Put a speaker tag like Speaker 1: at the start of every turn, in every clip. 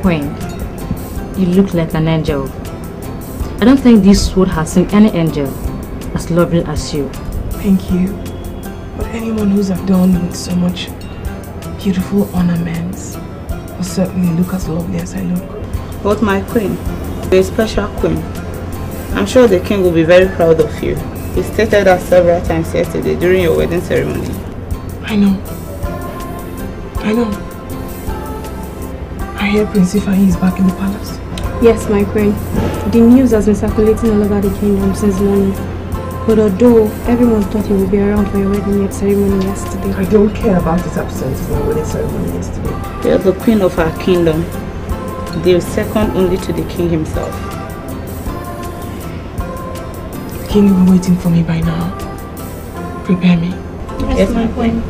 Speaker 1: queen. You look like an angel. I don't think this world has seen any angel as lovely as you.
Speaker 2: Thank you. But anyone who's adorned with so much beautiful ornaments will certainly look as lovely as I look.
Speaker 3: But my queen, you're a special queen. I'm sure the king will be very proud of you. He stated that several times yesterday during your wedding ceremony.
Speaker 2: I know. I hear Prince Ifeanyi is back in the palace.
Speaker 4: Yes, my queen. The news has been circulating all over the kingdom since morning. But although everyone thought he would be around for your wedding ceremony yesterday.
Speaker 2: I don't care about his absence in my wedding ceremony yesterday.
Speaker 3: You're the queen of our kingdom. They're second only to the king himself.
Speaker 2: The king will be waiting for me by now. Prepare me.
Speaker 4: Yes, my queen.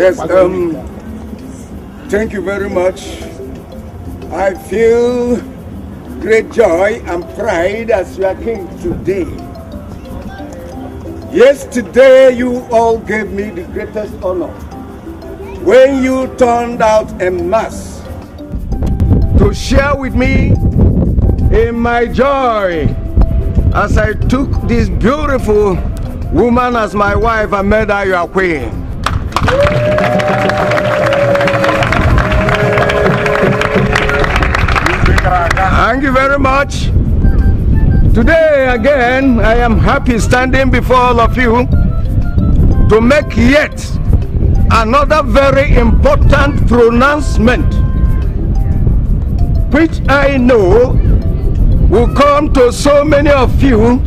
Speaker 5: Yes, thank you very much. I feel great joy and pride as your king today. Yesterday, you all gave me the greatest honor when you turned out en masse to share with me in my joy as I took this beautiful woman as my wife and made her your queen. Thank you very much. Today again, I am happy standing before all of you to make yet another very important pronouncement, which I know will come to so many of you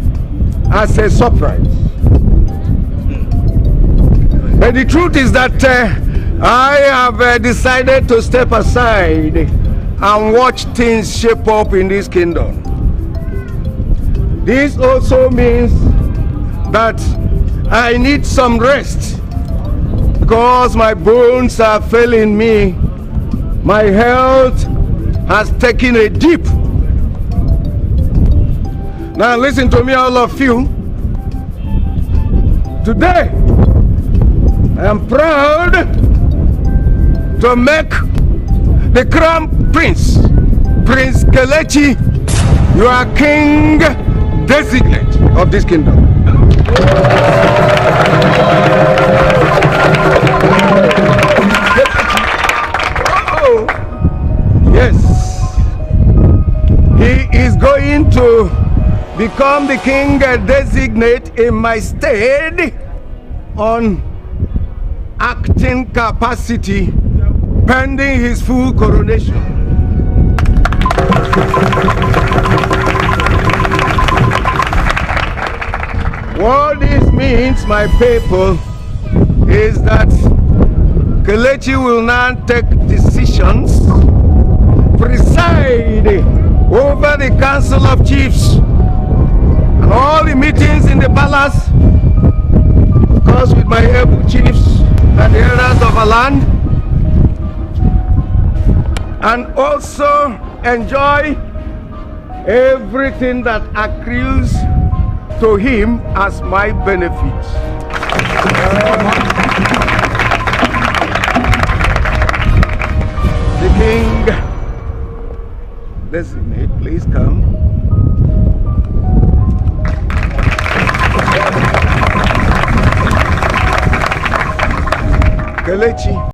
Speaker 5: as a surprise. But the truth is that I have decided to step aside and watch things shape up in this kingdom. This also means that I need some rest because my bones are failing me. My health has taken a dip. Now listen to me, all of you. Today, I am proud to make the Crown Prince, Prince Kelechi, your king designate of this kingdom. Oh, yes, he is going to become the king designate in my stead on acting capacity pending his full coronation. What this means, my people, is that Kelechi will now take decisions, preside over the Council of Chiefs and all the meetings in the palace, of course with my able chiefs and the elders of our land, and also enjoy everything that accrues to him as my benefit. The king designate, please come. Kelechi.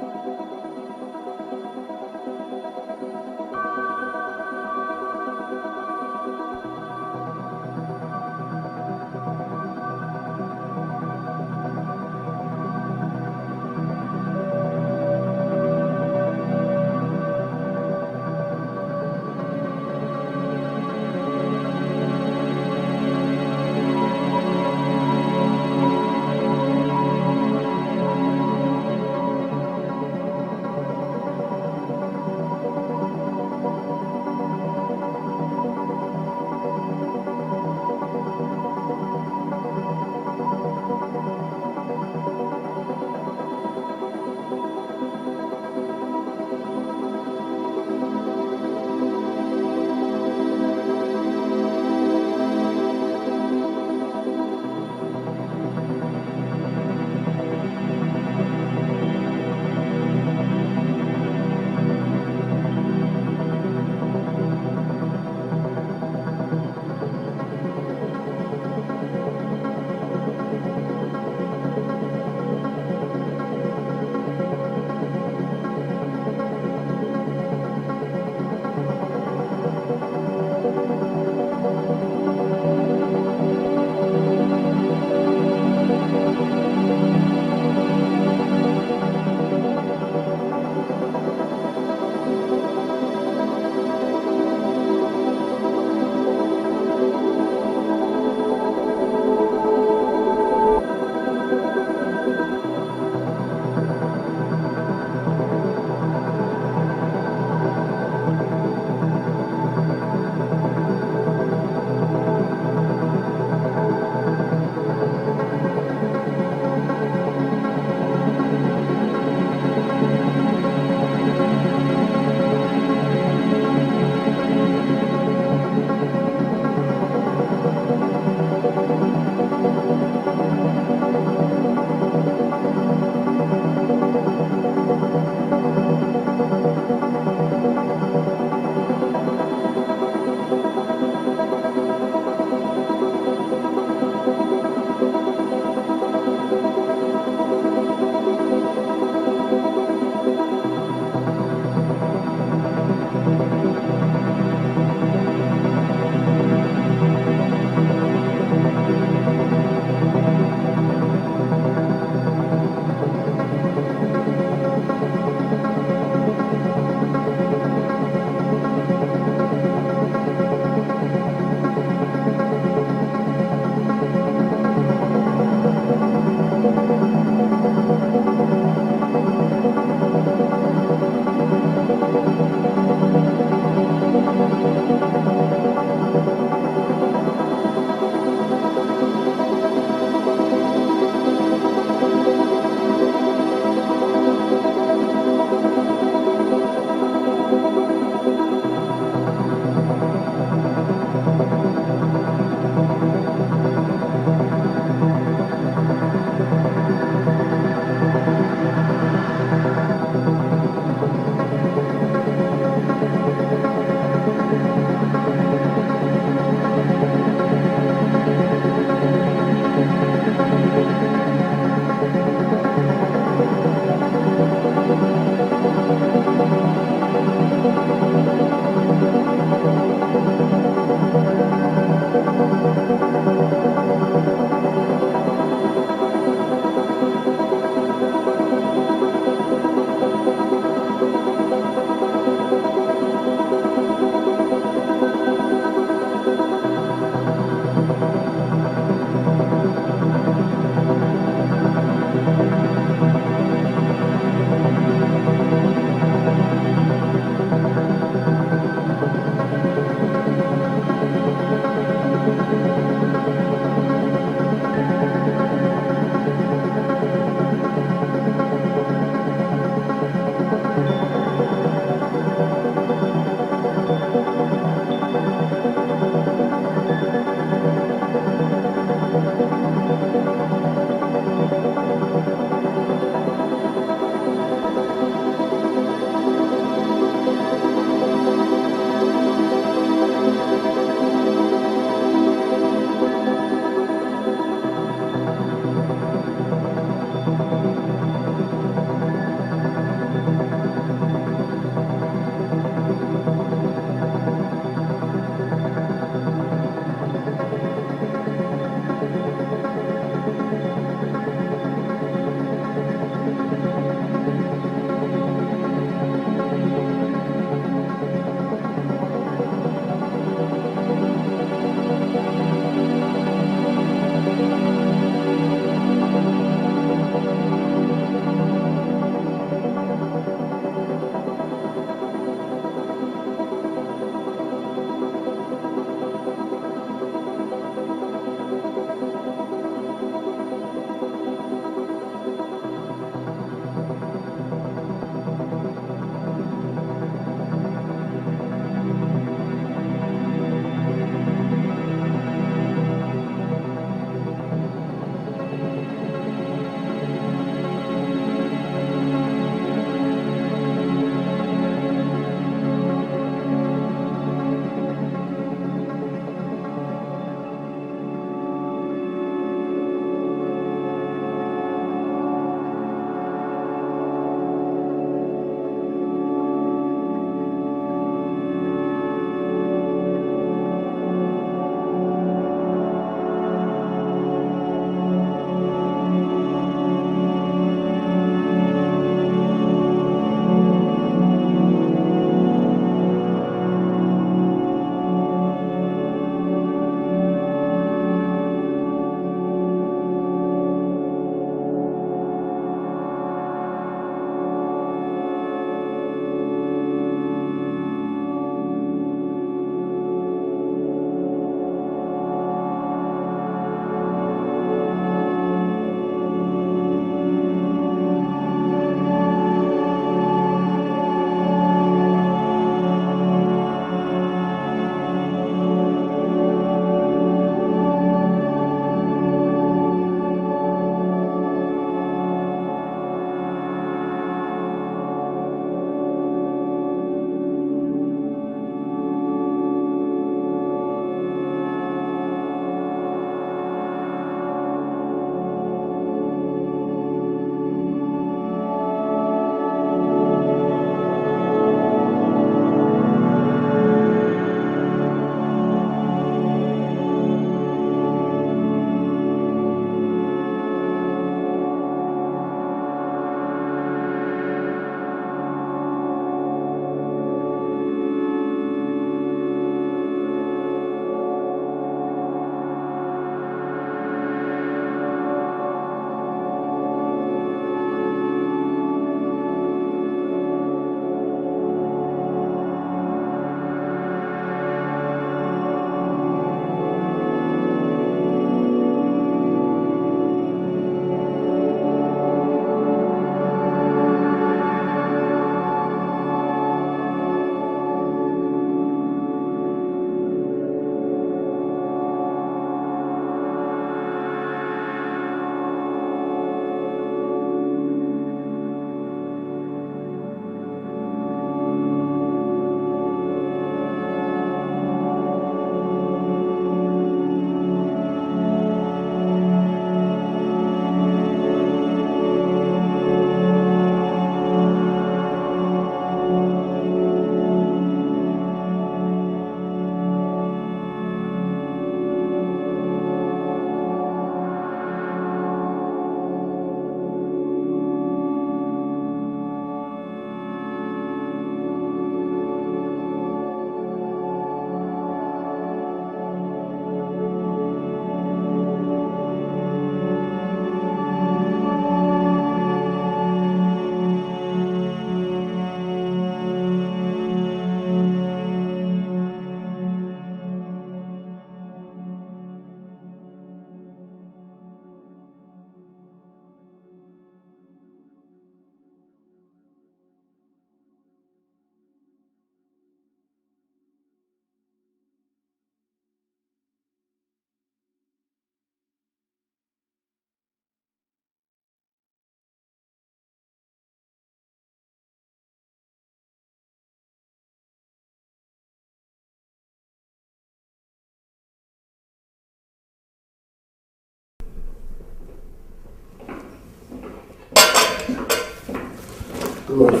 Speaker 6: Good morning,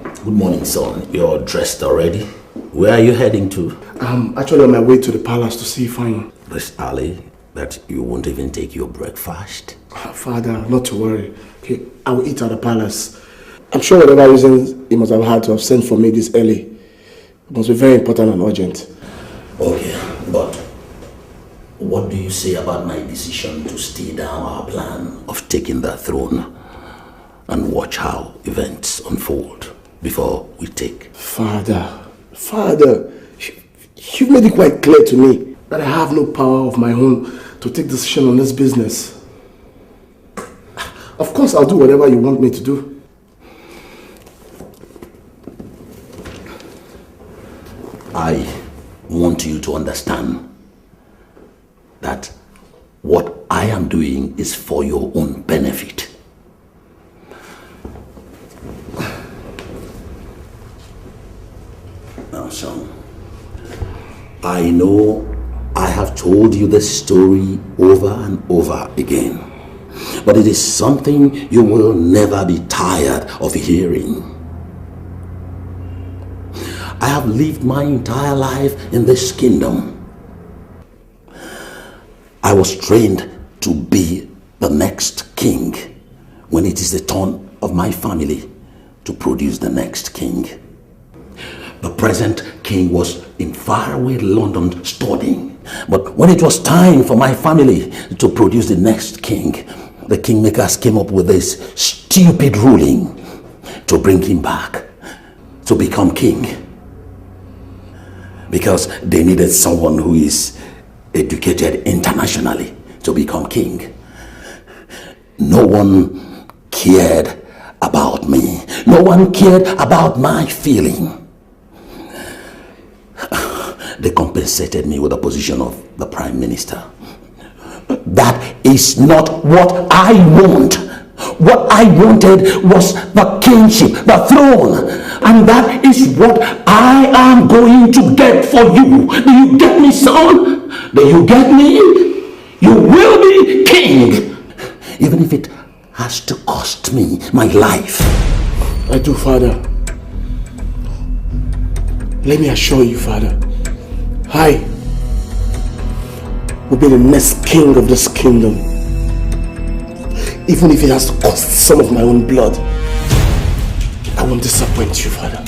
Speaker 6: Father.
Speaker 7: Good morning, son. You're dressed already? Where are you heading to?
Speaker 6: I'm actually on my way to the palace to see Fine.
Speaker 7: This early that you won't even take your breakfast?
Speaker 6: Father, not to worry. Okay, I will eat at the palace. I'm sure whatever reasons he must have had to have sent for me this early, it must be very important and urgent.
Speaker 7: Okay, but what do you say about my decision to stay down our plan of taking the throne and watch how events unfold before we take?
Speaker 6: Father, you've made it quite clear to me that I have no power of my own to take decision on this business. Of course, I'll do whatever you want me to do.
Speaker 7: I want you to understand that what I am doing is for your own benefit. Now, son, I know I have told you this story over and over again, but it is something you will never be tired of hearing. I have lived my entire life in this kingdom. I was trained to be the next king when it is the turn of my family to produce the next king. The present king was in faraway London studying, but when it was time for my family to produce the next king, the kingmakers came up with this stupid ruling to bring him back to become king. Because they needed someone who is educated internationally to become king. No one cared about me. No one cared about my feeling. They compensated me with the position of the prime minister. That is not what I want. What I wanted was the kingship, the throne, and that is what I am going to get for you. Do you get me, son? Do you get me? You will be king, even if it has to cost me my life.
Speaker 6: I do, Father. Let me assure you, Father, I will be the next king of this kingdom, even if it has to cost some of my own blood. I won't disappoint you, Father.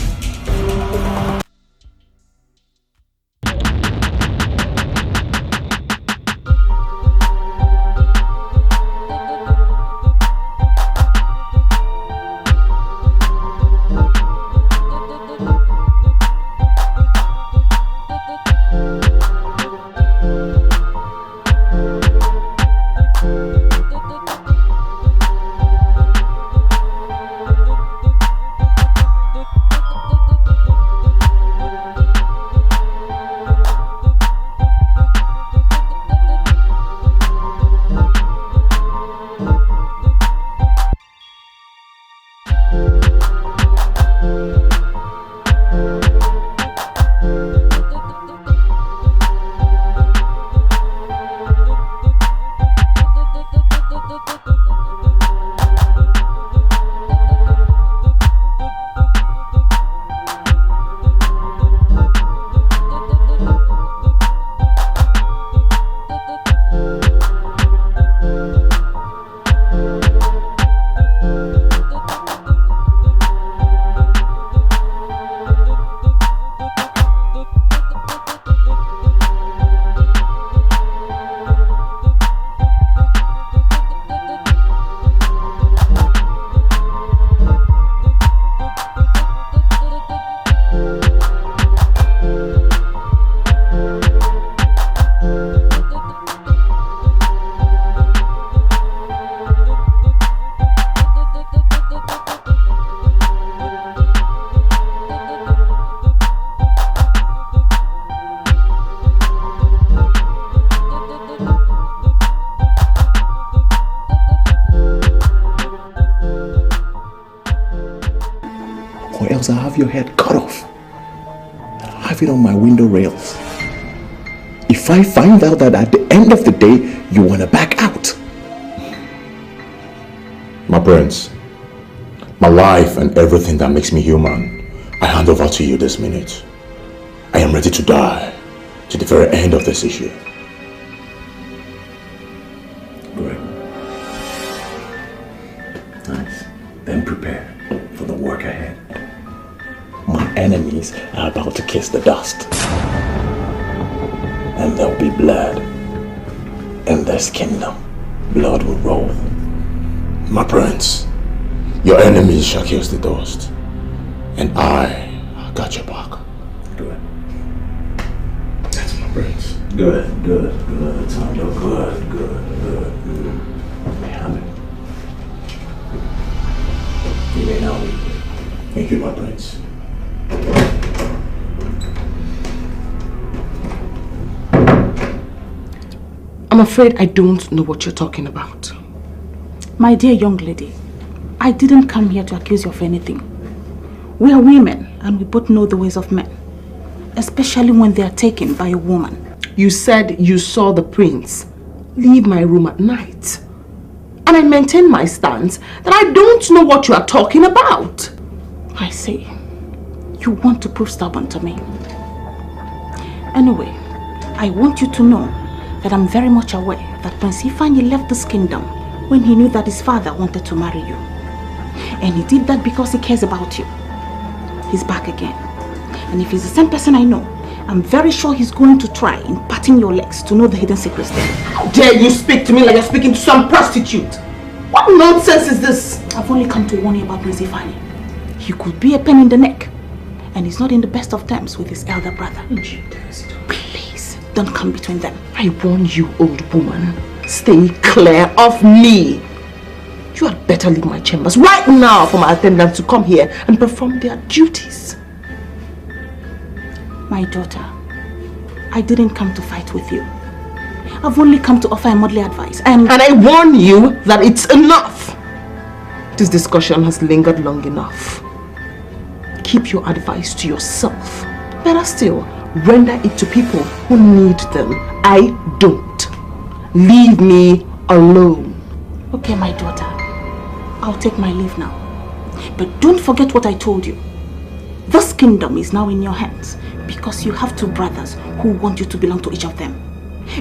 Speaker 8: Or else I'll have your head cut off. I'll have it on my window rails. If I find out that at the end of the day you want to back out.
Speaker 9: My prince,
Speaker 8: My life and everything that makes me human, I hand over to you this minute. I am ready to die to the very end of this issue. Good. Nice. Then prepare for the work ahead. My enemies are about to kiss the dust. And there'll be blood. In this kingdom, blood will roll. My prince, your enemies shall kiss the dust. And I got your back. Good. That's my prince. Good. Tondo. Good. Hand it. You may now leave. Thank you, my prince.
Speaker 2: I'm afraid I don't know what you're talking about.
Speaker 9: My dear young lady, I didn't come here to accuse you of anything. We are women and we both know the ways of men, especially when they are taken by a woman.
Speaker 2: You said you saw the prince leave my room at night. And I maintain my stance that I don't know what you are talking about.
Speaker 9: I see. You want to prove stubborn to me. Anyway, I want you to know that I'm very much aware that Prince Ifeanyi left this kingdom when he knew that his father wanted to marry you. And he did that because he cares about you. He's back again. And if he's the same person I know, I'm very sure he's going to try in patting your legs to know the hidden secrets there.
Speaker 2: How dare you speak to me like you're speaking to some prostitute? What nonsense is this?
Speaker 9: I've only come to warn you about Prince Ifeanyi. He could be a pain in the neck. And he's not in the best of terms with his elder brother. Please, don't come between them.
Speaker 2: I warn you, old woman. Stay clear of me. You had better leave my chambers right now for my attendants to come here and perform their duties.
Speaker 9: My daughter, I didn't come to fight with you. I've only come to offer a motherly advice. And
Speaker 2: I warn you that it's enough. This discussion has lingered long enough. Keep your advice to yourself. Better still, render it to people who need them. I don't. Leave me alone.
Speaker 9: Okay, my daughter. I'll take my leave now. But don't forget what I told you. This kingdom is now in your hands because you have two brothers who want you to belong to each of them.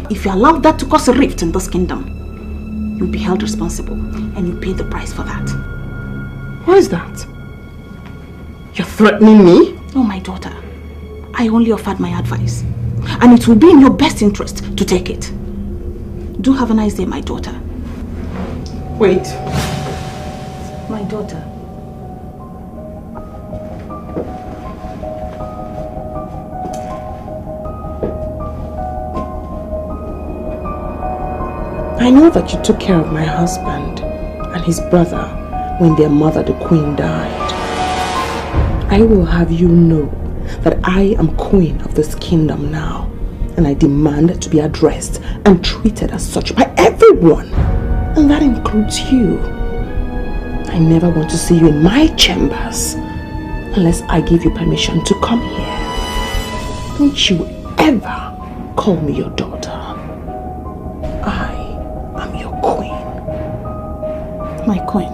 Speaker 9: If you allow that to cause a rift in this kingdom, you'll be held responsible and you pay the price for that.
Speaker 2: What is that? You're threatening me?
Speaker 9: No, my daughter. I only offered my advice. And it will be in your best interest to take it. Do have a nice day, my daughter.
Speaker 2: Wait.
Speaker 9: My daughter.
Speaker 2: I know that you took care of my husband and his brother when their mother, the queen, died. I will have you know that I am queen of this kingdom now, and I demand to be addressed and treated as such by everyone, and that includes you. I never want to see you in my chambers unless I give you permission to come here. Don't you ever call me your daughter. I am your queen.
Speaker 9: My queen.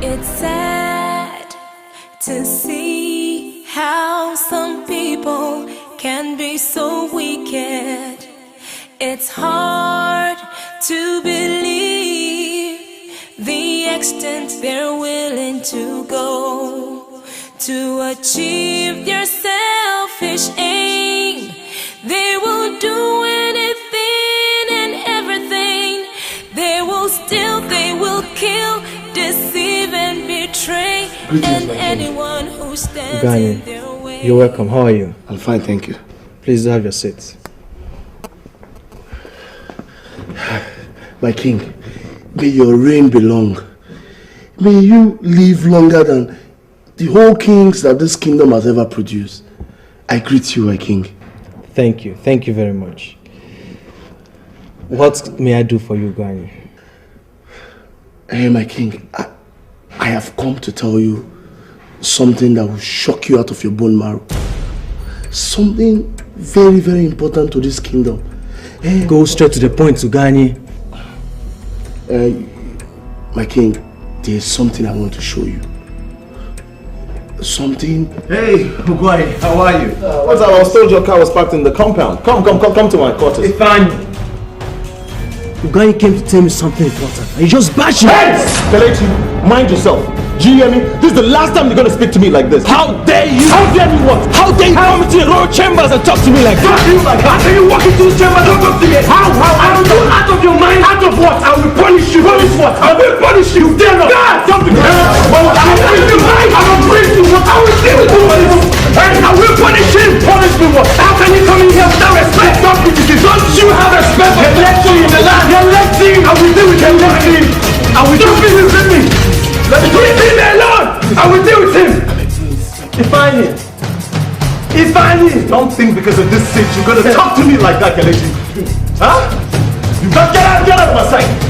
Speaker 10: It's sad to see how some people can be so wicked. It's hard to believe the extent they're willing to go to achieve their selfish aim. They will do anything and everything. They will steal, they will kill, deceive and betray. And anyone who stands in their way.
Speaker 11: You're welcome. How are you?
Speaker 6: I'm fine, thank you.
Speaker 11: Please have your seat.
Speaker 6: My king, may your reign be long. May you live longer than the whole kings that this kingdom has ever produced. I greet you, my king.
Speaker 11: Thank you. Thank you very much. What may I do for you, Gani?
Speaker 6: Hey, my king, I have come to tell you something that will shock you out of your bone marrow. something very, very important to this kingdom.
Speaker 11: Go straight to the point, Ugani.
Speaker 6: My king, there's something I want to show you. Something.
Speaker 8: Hey, Ugwai, how are you? What's up? I was told your car was parked in the compound. Come to my quarters.
Speaker 11: It's fine. Ugani came to tell me something important. And you just bash him.
Speaker 8: Hey! Kelechi, mind yourself. Do you hear me? This is the last time you're gonna speak to me like this.
Speaker 11: How dare you?
Speaker 8: How dare me what?
Speaker 11: How dare you come into the royal chambers and talk to me like that?
Speaker 8: How dare you walk into the chamber and talk to me? How? I don't know. Out of your mind? Out of what? I will punish you. Punish what? I will punish you. Dare not. Stop it. I will bring you. I will bring you. What? I will deal with you. And I will punish him. Punish me what? How can you come in here without respect? Stop it. Don't you have respect for the election in the land? The election. I will deal with him. I will deal with him. Leave him alone! I will deal with him! Define him! Define him! Don't think because of this seat you're gonna talk to me like that, Kelechi. Huh? You gotta get out of my sight!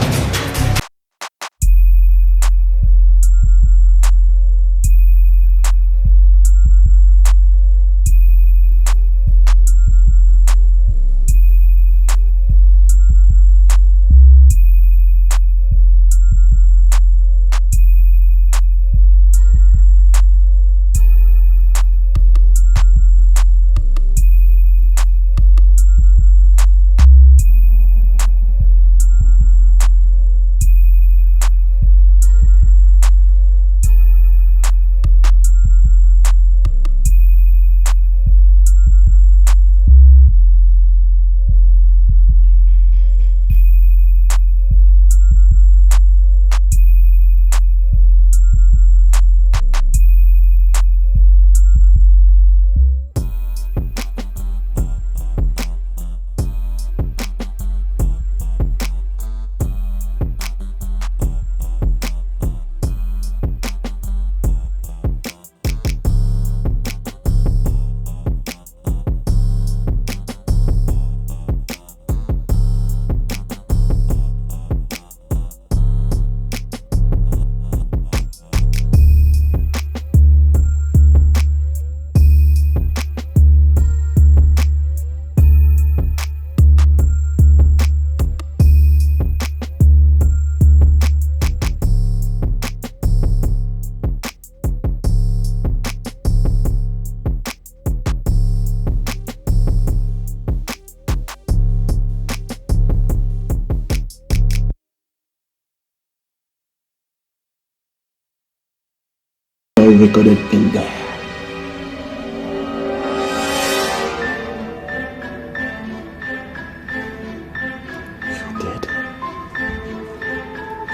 Speaker 6: Recorded in there.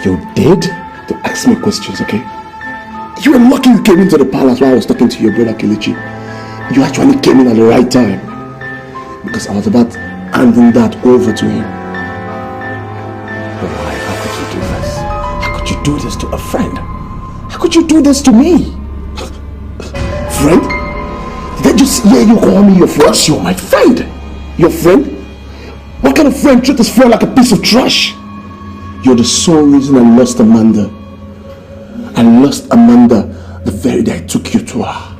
Speaker 8: You did?
Speaker 6: Don't ask me questions, okay? You were lucky you came into the palace while I was talking to your brother Kelechi. You actually came in at the right time. Because I was about handing that over to him.
Speaker 8: But why? How could you do this? How could you do this to a friend? How could you do this to me?
Speaker 6: Friend? Did I just hear you call me your friend?
Speaker 8: Yes, you're my friend.
Speaker 6: Your friend? What kind of friend treats his friend like a piece of trash? You're the sole reason I lost Amanda. I lost Amanda the very day I took you to her.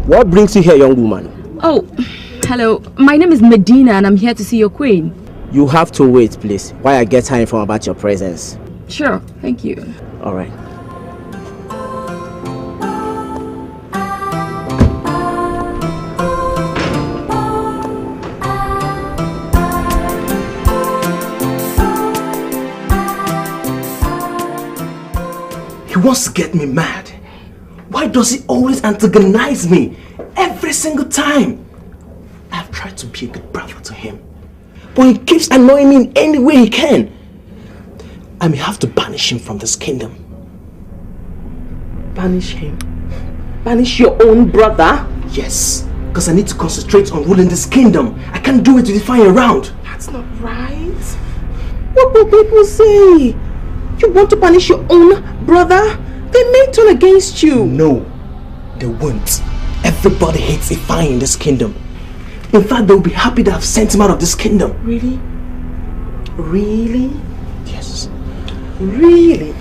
Speaker 12: What brings you here, young woman?
Speaker 13: Oh, hello. My name is Medina and I'm here to see your queen.
Speaker 12: You have to wait, please, while I get her info about your presence.
Speaker 13: Sure, thank you.
Speaker 12: All right.
Speaker 11: He wants to get me mad. Why does he always antagonize me every single time? I've tried to be a good brother to him, but he keeps annoying me in any way he can. I may have to banish him from this kingdom.
Speaker 2: Banish him? Banish your own brother?
Speaker 11: Yes, because I need to concentrate on ruling this kingdom. I can't do it with the fire around.
Speaker 2: That's not right. What will people say? You want to banish your own brother? They may turn against you.
Speaker 11: No, they won't. Everybody hates Ifeanyi in this kingdom. In fact, they'll be happy that I've sent him out of this kingdom.
Speaker 2: Really? Really?
Speaker 11: Yes.
Speaker 2: Really?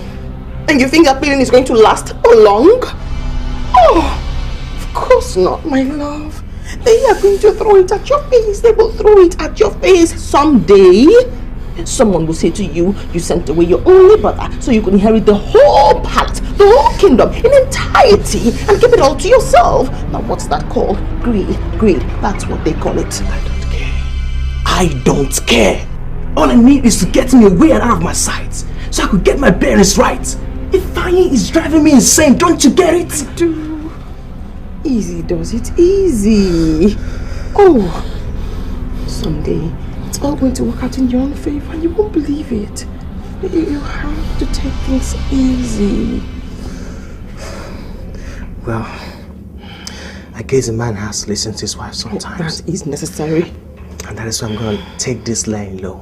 Speaker 2: And you think that feeling is going to last long? Oh, of course not, my love. They are going to throw it at your face. They will throw it at your face someday. Someone will say to you, you sent away your only brother so you could inherit the whole palace, the whole kingdom in entirety and give it all to yourself. Now what's that called? Greed. Greed. That's what they call it.
Speaker 11: I don't care. I don't care. All I need is to get me away and out of my sight so I could get my bearings right. Ifeanyi is driving me insane. Don't you get it?
Speaker 2: I do. Easy does it. Easy. Oh, someday it's all going to work out in your own favor and you won't believe it. You have to take things easy.
Speaker 11: Well, I guess a man has to listen to his wife sometimes.
Speaker 2: That is necessary.
Speaker 11: And that is why I'm going to take this line low.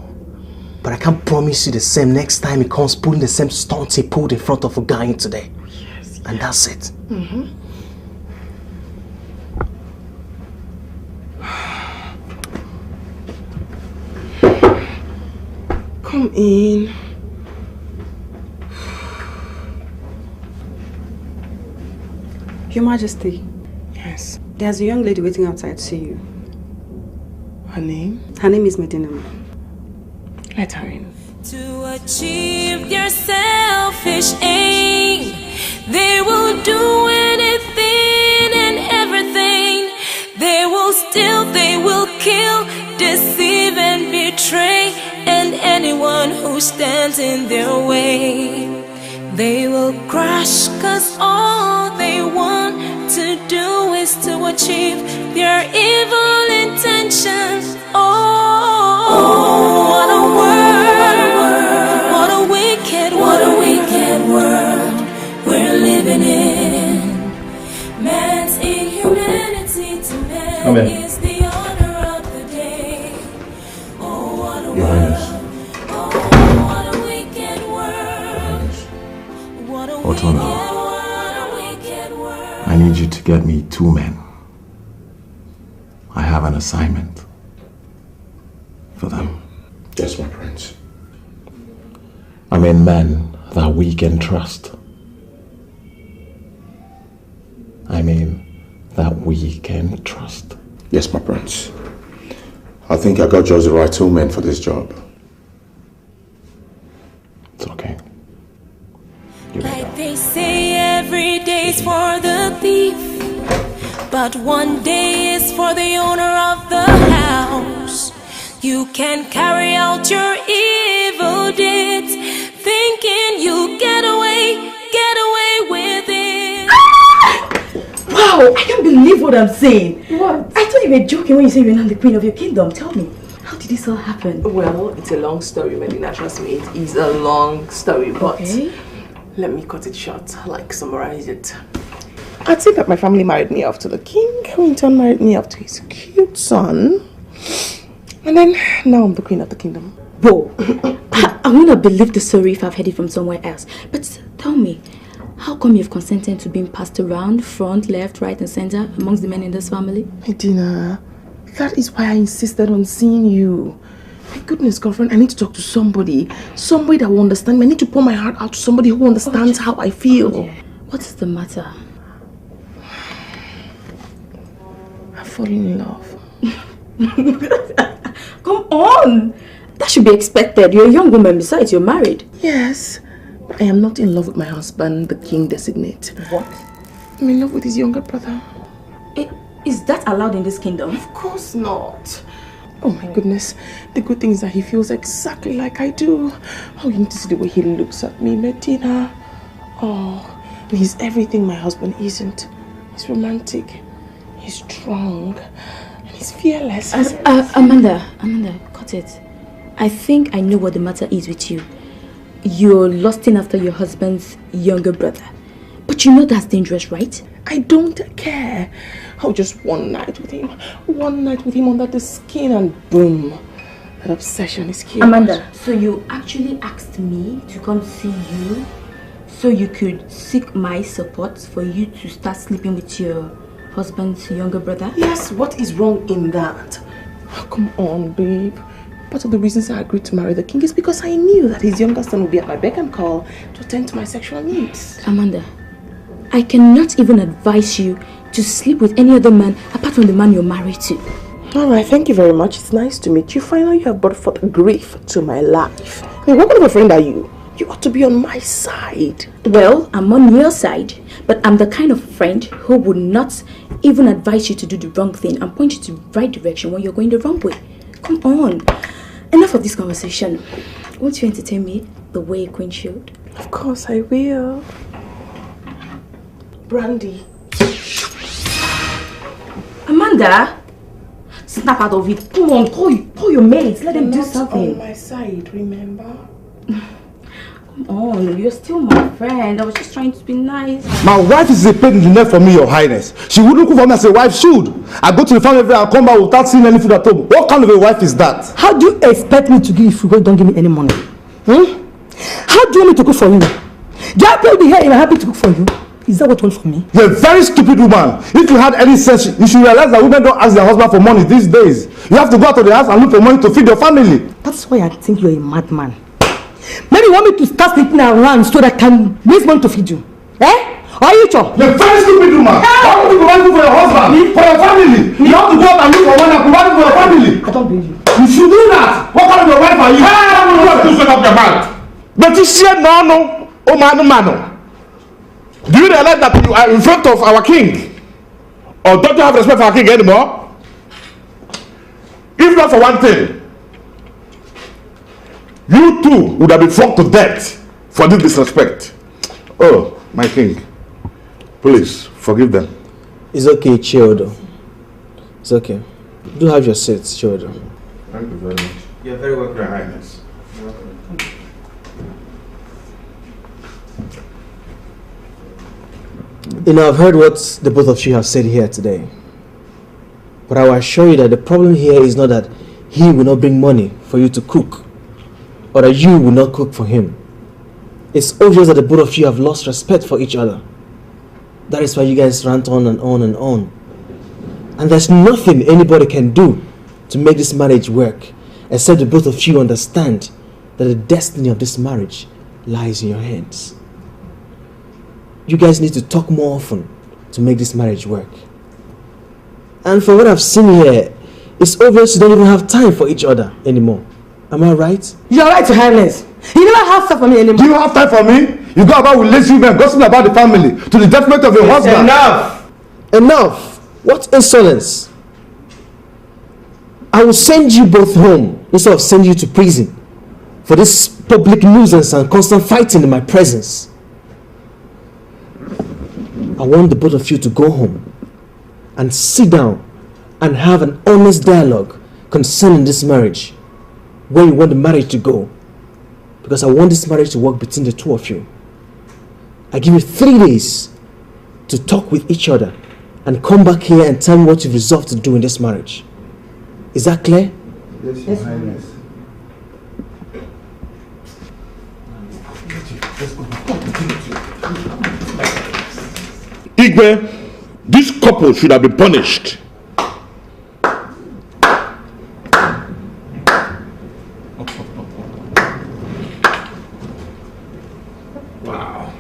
Speaker 11: But I can't promise you the same next time he comes pulling the same stunt he pulled in front of a guy today.
Speaker 2: Yes.
Speaker 11: And that's it.
Speaker 2: Mm-hmm. Come in.
Speaker 4: Your Majesty.
Speaker 2: Yes.
Speaker 4: There's a young lady waiting outside to see you.
Speaker 2: Her name?
Speaker 4: Her name is Medina.
Speaker 2: Let her in.
Speaker 10: To achieve their selfish aim, they will do anything and everything. They will steal, they will kill, deceive and betray, and anyone who stands in their way. They will crush, 'cause all they want to do is to achieve their evil intentions. Oh, what a world, what a wicked world we're living in. Man's inhumanity to man is the honor of the day. Oh, what a world, oh, what a wicked world. What a wicked world.
Speaker 8: I need you to get me 2 men. I have an assignment for them.
Speaker 5: Yes, my prince.
Speaker 8: I mean men that we can trust. I mean that we can trust.
Speaker 5: Yes, my prince. I think I got just the right 2 men for this job.
Speaker 8: It's okay.
Speaker 10: Like they say, every day's for the thief, but one day is for the owner of the house. You can carry out your evil deeds, thinking you get away with it.
Speaker 1: Wow, I can't believe what I'm saying.
Speaker 2: What?
Speaker 1: I thought you were joking when you said you're not the queen of your kingdom. Tell me, how did this all happen?
Speaker 2: Well, it's a long story, Medina. Trust me, it is a long story, but let me cut it short, like summarize it. I'd say that my family married me off to the king, who in turn married me off to his cute son. And then, now I'm the queen of the kingdom.
Speaker 1: Whoa! I would not believe the story if I've heard it from somewhere else. But tell me, how come you've consented to being passed around, front, left, right and center amongst the men in this family?
Speaker 2: Medina, that is why I insisted on seeing you. My goodness, girlfriend, I need to talk to somebody. Somebody that will understand me. I need to pour my heart out to somebody who understands how I feel.
Speaker 1: What is the matter?
Speaker 2: falling in love.
Speaker 1: Come on! That should be expected. You're a young woman, besides you're married.
Speaker 2: Yes, but I am not in love with my husband, the king designate.
Speaker 1: What?
Speaker 2: I'm in love with his younger brother.
Speaker 1: Is that allowed in this kingdom?
Speaker 2: Of course not. Oh my goodness, the good thing is that he feels exactly like I do. Oh, you need to see the way he looks at me, Medina. Oh, and he's everything my husband isn't. He's romantic, he's strong, and he's fearless.
Speaker 1: Amanda, cut it. I think I know what the matter is with you. You're lusting after your husband's younger brother. But you know that's dangerous, right?
Speaker 2: I don't care. Oh, just one night with him. One night with him under the skin and boom. That obsession is killed.
Speaker 1: Amanda, so you actually asked me to come see you so you could seek my support for you to start sleeping with your husband's younger brother?
Speaker 2: Yes, what is wrong in that? Oh, come on, babe. Part of the reasons I agreed to marry the king is because I knew that his younger son would be at my beck and call to attend to my sexual needs.
Speaker 1: Amanda, I cannot even advise you to sleep with any other man apart from the man you're married to.
Speaker 2: Alright, thank you very much. It's nice to meet you. Finally, you have brought forth grief to my life. Hey, what kind of a friend are you? You ought to be on my side.
Speaker 1: Well, I'm on your side, but I'm the kind of friend who would not even advise you to do the wrong thing and point you to the right direction when you're going the wrong way. Come on. Enough of this conversation. Won't you entertain me the way a queen should?
Speaker 2: Of course I will. Brandy.
Speaker 1: Amanda! Snap out of it. Come on, call your mates. Let them do something.
Speaker 2: On my side, remember?
Speaker 1: Come on, you're still my friend. I was just trying to be nice.
Speaker 5: My wife is a pain in the neck for me, Your Highness. She wouldn't cook for me as a wife should. I go to the family and come back without seeing any food at home. What kind of a wife is that?
Speaker 14: How do you expect me to give if you don't give me any money? How do you want me to cook for you? Do I pay the hair and I'm happy to cook for you? Is that what you want from me?
Speaker 5: You're a very stupid woman. If you had any sense, you should realize that women don't ask their husband for money these days. You have to go out of the house and look for money to feed your family.
Speaker 14: That's why I think you're a madman. Maybe you want me to start sleeping around so that I can raise money to feed you. Eh? Are you sure?
Speaker 5: You're a very stupid woman. How would you provide food for your husband? For your family? You have to go out and look for money and provide for your family.
Speaker 14: I don't believe you.
Speaker 5: You should do that. What kind of a wife are you? You have to shut up your mouth. But you say no, oh man. Do you realize that you are in front of our king? Or don't you have respect for our king anymore? If not for one thing, you too would have been flogged to death for this disrespect. Oh, my king, please forgive them.
Speaker 12: It's okay, Chiodo. It's okay. Do have your seat, Chiodo.
Speaker 5: Thank you very much. You're very welcome, Your Highness. You're welcome.
Speaker 12: You know, I've heard what the both of you have said here today. But I will assure you that the problem here is not that he will not bring money for you to cook, or that you will not cook for him. It's obvious that the both of you have lost respect for each other. That is why you guys rant on and on and on. And there's nothing anybody can do to make this marriage work, except the both of you understand that the destiny of this marriage lies in your hands. You guys need to talk more often to make this marriage work. And from what I've seen here, it's obvious you don't even have time for each other anymore. Am I right?
Speaker 14: You're right, Your Highness. You never have time for me anymore.
Speaker 5: Do you have time for me? You go about with lazy women, gossiping about the family, to the detriment of your husband.
Speaker 12: Enough! Enough! What insolence! I will send you both home instead of sending you to prison for this public nuisance and constant fighting in my presence. I want the both of you to go home and sit down and have an honest dialogue concerning this marriage, where you want the marriage to go, because I want this marriage to work between the two of you. I give you 3 days to talk with each other and come back here and tell me what you've resolved to do in this marriage. Is that clear?
Speaker 5: Yes, Your Highness. Igwe, this couple should have been punished. Wow.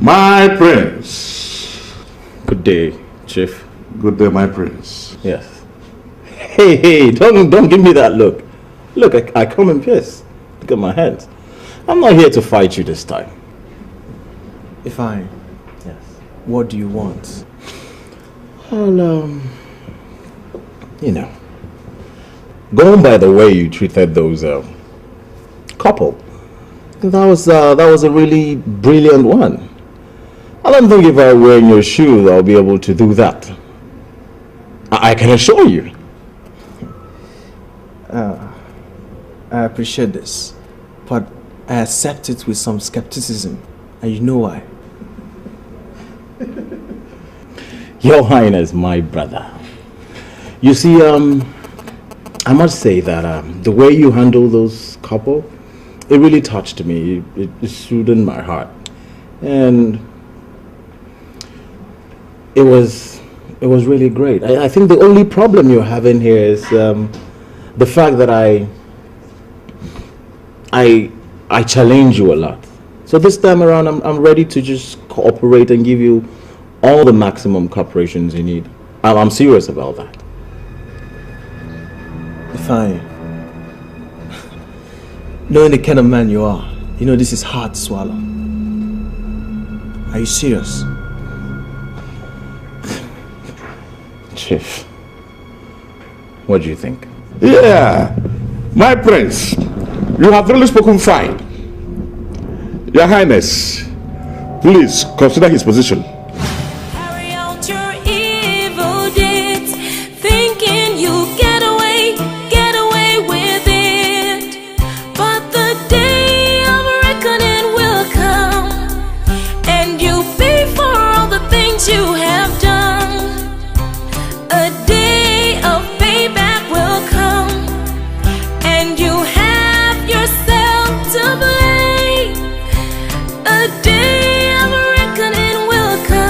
Speaker 5: My prince.
Speaker 15: Good day, Chief.
Speaker 5: Good day, my prince.
Speaker 8: Yes. Hey, don't give me that look. Look, I come in peace. Look at my hands. I'm not here to fight you this time.
Speaker 12: Ifeanyi.
Speaker 8: Yes.
Speaker 12: What do you want?
Speaker 8: Well, going by the way you treated those couple, that was a really brilliant one. I don't think if I were in your shoes, I'll be able to do that. I can assure you.
Speaker 12: I appreciate this, but I accept it with some skepticism, and you know why.
Speaker 8: Your Highness, my brother. You see, I must say that the way you handle those couple, it really touched me. It soothed my heart, and it was really great. I think the only problem you're having here is the fact that I challenge you a lot. So this time around, I'm ready to just cooperate and give you all the maximum cooperations you need. I'm serious about that.
Speaker 12: Fine. Knowing the kind of man you are, you know this is hard to swallow. Are you serious?
Speaker 8: Chief, what do you think?
Speaker 5: Yeah, my prince, you have really spoken fine. Your Highness, please consider his position.
Speaker 10: Carry out your evil deeds, thinking you get away with it. But the day of reckoning will come, and you pay for all the things you have done. A day of payback will come, and you have yourself to blame. A day of reckoning will come.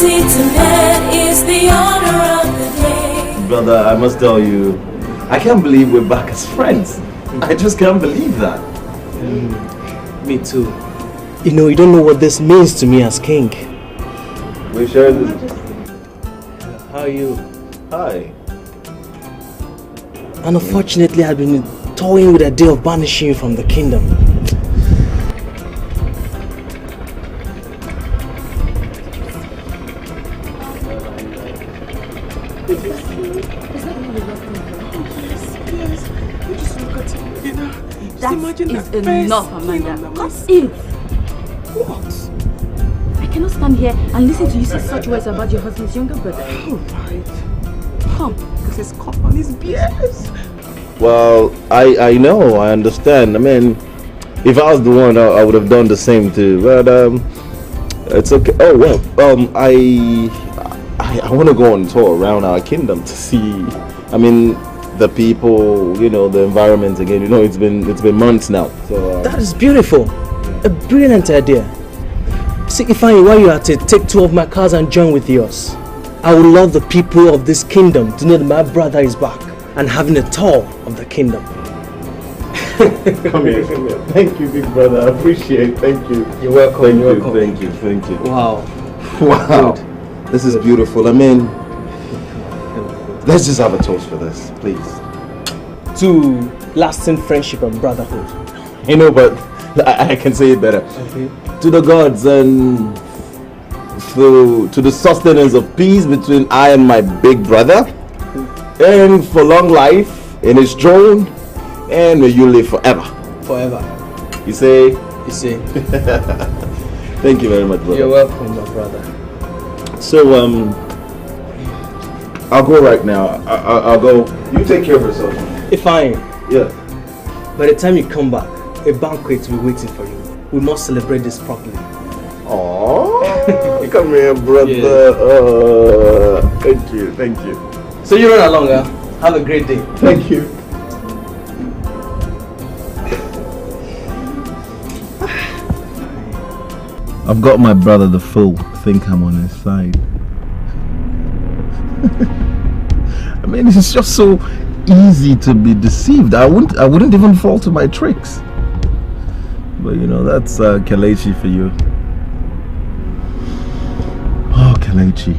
Speaker 10: Humanity to man is the honor of the day.
Speaker 11: Brother, I must tell you, I can't believe we're back as friends. I just can't believe that.
Speaker 12: Me too. You know, you don't know what this means to me as king.
Speaker 11: We share this.
Speaker 12: How are you?
Speaker 11: Hi.
Speaker 12: And unfortunately, I've been toying with the idea of banishing you from the kingdom.
Speaker 1: That is enough, Amanda. That's it. What? I cannot stand here and listen to you say such words about your husband's younger brother.
Speaker 2: Alright.
Speaker 1: Come.
Speaker 2: Because it's caught on his BS.
Speaker 11: Well, I know, I understand. I mean, if I was the one, I would have done the same too. But it's okay. Oh well, I want to go on tour around our kingdom to see. I mean, the people, you know, the environment again. You know, it's been months now. So
Speaker 12: that is beautiful. A brilliant idea. See, if I were you to take 2 of my cars and join with yours, I would love the people of this kingdom to know that my brother is back and having a tour of the kingdom.
Speaker 11: Come here. Thank you, big brother. I appreciate it. Thank you.
Speaker 12: You're welcome.
Speaker 11: Thank you.
Speaker 12: Wow.
Speaker 11: Wow. This is beautiful. I mean, let's just have a toast for this, please.
Speaker 12: To lasting friendship and brotherhood.
Speaker 11: You know, but I can say it better.
Speaker 12: Okay.
Speaker 11: To the gods and to the sustenance of peace between I and my big brother, and for long life in his throne, and may you live forever.
Speaker 12: Forever.
Speaker 11: You say?
Speaker 12: You say.
Speaker 11: Thank you very much, brother.
Speaker 12: You're welcome, my brother.
Speaker 11: So, I'll go right now. I'll go. You take care of yourself.
Speaker 12: If I
Speaker 11: Yeah.
Speaker 12: by the time you come back, a banquet will be waiting for you. We must celebrate this properly.
Speaker 11: Oh, come here, brother.
Speaker 12: Yeah.
Speaker 11: Thank you.
Speaker 12: So you run along, huh? Have a great day.
Speaker 11: Thank you. I've got my brother the fool. Think I'm on his side. I mean, it's just so easy to be deceived. I wouldn't even fall to my tricks. But you know, that's Kelechi for you. Oh, Kelechi.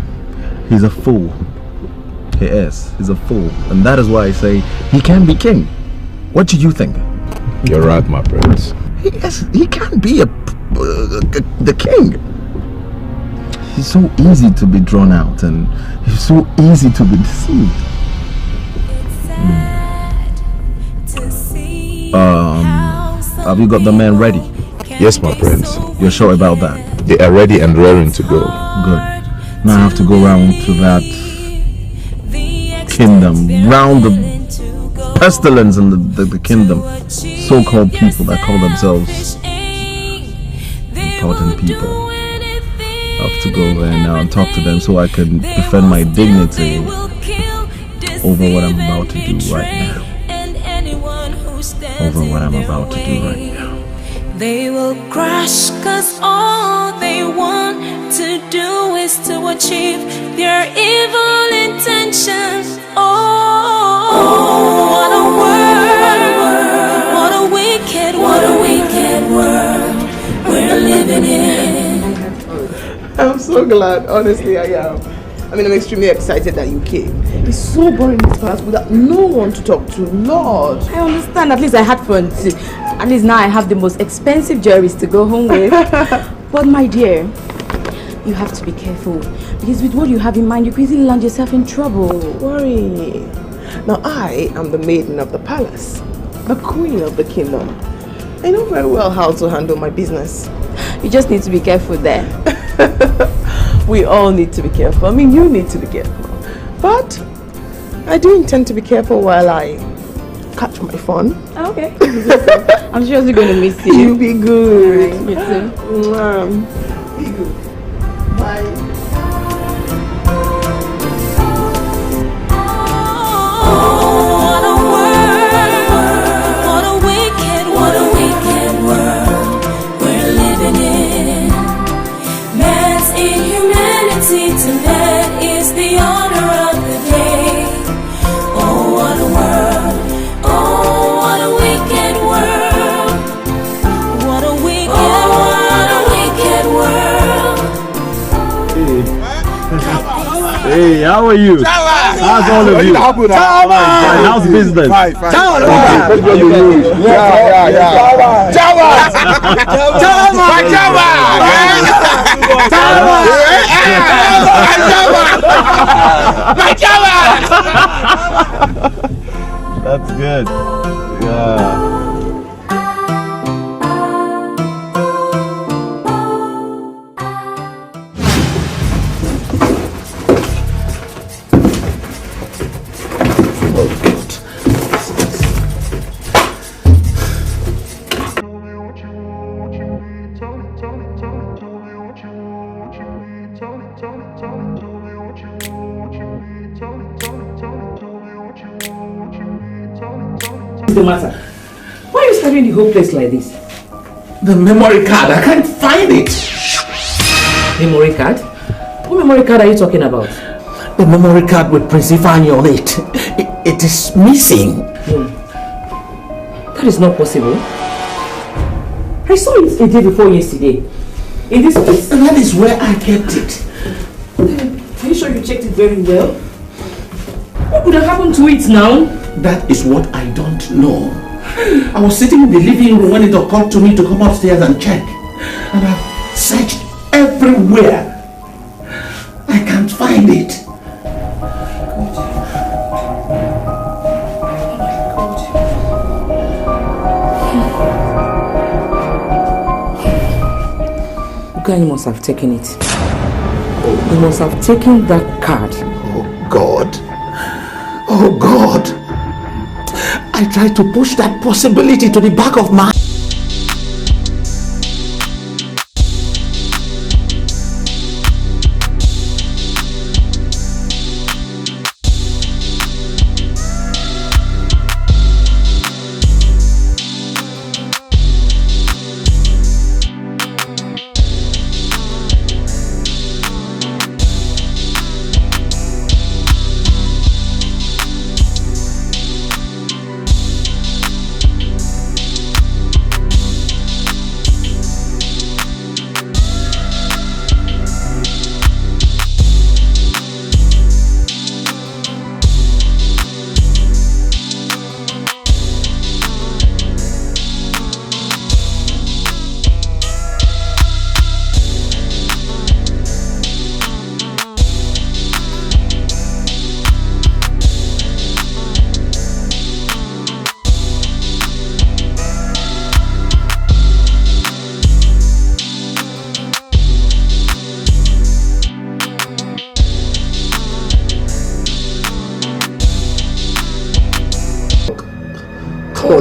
Speaker 11: He's a fool. He is. He's a fool. And that is why I say he can be king. What do you think?
Speaker 8: You're right, my prince.
Speaker 11: He can't be the king. He's so easy to be drawn out and he's so easy to be deceived. Have you got the men ready?
Speaker 8: Yes, my prince.
Speaker 11: You're sure about that?
Speaker 8: They are ready and raring to go.
Speaker 11: Good. Now I have to go round to that kingdom, round the pestilence in the kingdom. So-called people that call themselves important people. I have to go there now and talk to them so I can defend my dignity over what I'm about to do right now. Over what I'm about to do right now.
Speaker 10: They will crash cause all they want to do is to achieve their evil intentions. Oh, what a world, what a wicked world we're living in.
Speaker 2: I'm so glad, honestly I am. I mean, I'm extremely excited that you came. It's so boring in this palace without no one to talk to. Lord.
Speaker 1: I understand. At least I had fun too. At least now I have the most expensive jewelries to go home with. But my dear, you have to be careful. Because with what you have in mind, you could easily land yourself in trouble.
Speaker 2: Don't worry. Now I am the maiden of the palace. The queen of the kingdom. I know very well how to handle my business.
Speaker 1: You just need to be careful there.
Speaker 2: We all need to be careful. I mean, you need to be careful. But I do intend to be careful while I catch my fun.
Speaker 1: Okay. I'm sure you're going to miss you.
Speaker 2: You'll be good.
Speaker 1: Right, you too.
Speaker 2: Be good. Bye.
Speaker 10: What a wicked world we're living in. Man's inhumanity
Speaker 15: Hey, how are you? How's all of you? How's business?
Speaker 5: Fine.
Speaker 15: That's good. Yeah.
Speaker 14: What's the matter? Why are you scattering the whole place like this?
Speaker 7: The memory card, I can't find it.
Speaker 14: Memory card? What memory card are you talking about?
Speaker 7: The memory card with Prince Ifeanyi on it. It is missing.
Speaker 14: That is not possible. I saw it a day before yesterday. In this place.
Speaker 7: And that is where I kept it.
Speaker 14: Are you sure you checked it very well? What would have happened to it now?
Speaker 7: That is what I don't know. I was sitting in the living room when it occurred to me to come upstairs and check. And I've searched everywhere. I can't find it.
Speaker 14: You must have taken it. You must have taken that card.
Speaker 7: Oh God. Oh God. I tried to push that possibility to the back of my...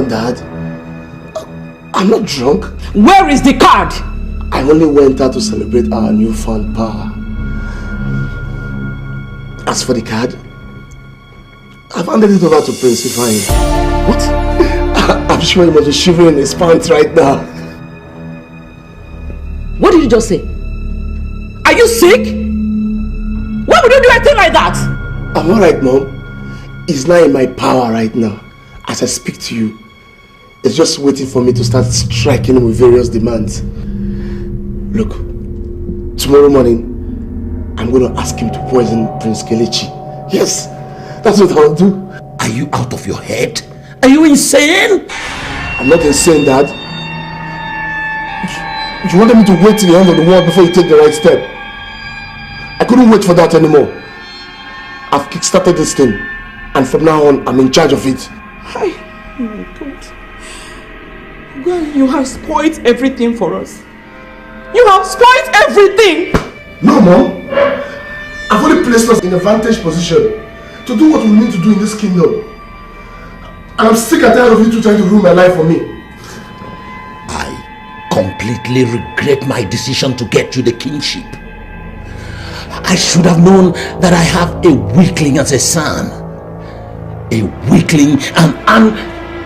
Speaker 6: Dad, I'm not drunk.
Speaker 14: Where is the card?
Speaker 6: I only went out to celebrate our newfound power. As for the card, I've handed it over to Prince Ifeanyi.
Speaker 14: What?
Speaker 6: I'm sure he must be shivering in his pants right now.
Speaker 14: What did you just say? Are you sick? Why would you do a thing like that?
Speaker 6: I'm alright, Mom. He's not in my power right now. As I speak to you, it's just waiting for me to start striking him with various demands. Look, tomorrow morning, I'm going to ask him to poison Prince Kelechi. Yes, that's what I'll do.
Speaker 7: Are you out of your head? Are you insane?
Speaker 6: I'm not insane, Dad. You wanted me to wait till the end of the world before you take the right step. I couldn't wait for that anymore. I've kickstarted this thing, and from now on, I'm in charge of it.
Speaker 2: Hi. Oh my God. God, you have spoiled everything for us. You have spoiled everything!
Speaker 6: No, Mom. I've only placed us in a vantage position to do what we need to do in this kingdom. And I'm sick and tired of you two trying to ruin my life for me.
Speaker 7: I completely regret my decision to get you the kingship. I should have known that I have a weakling as a son. A weakling and an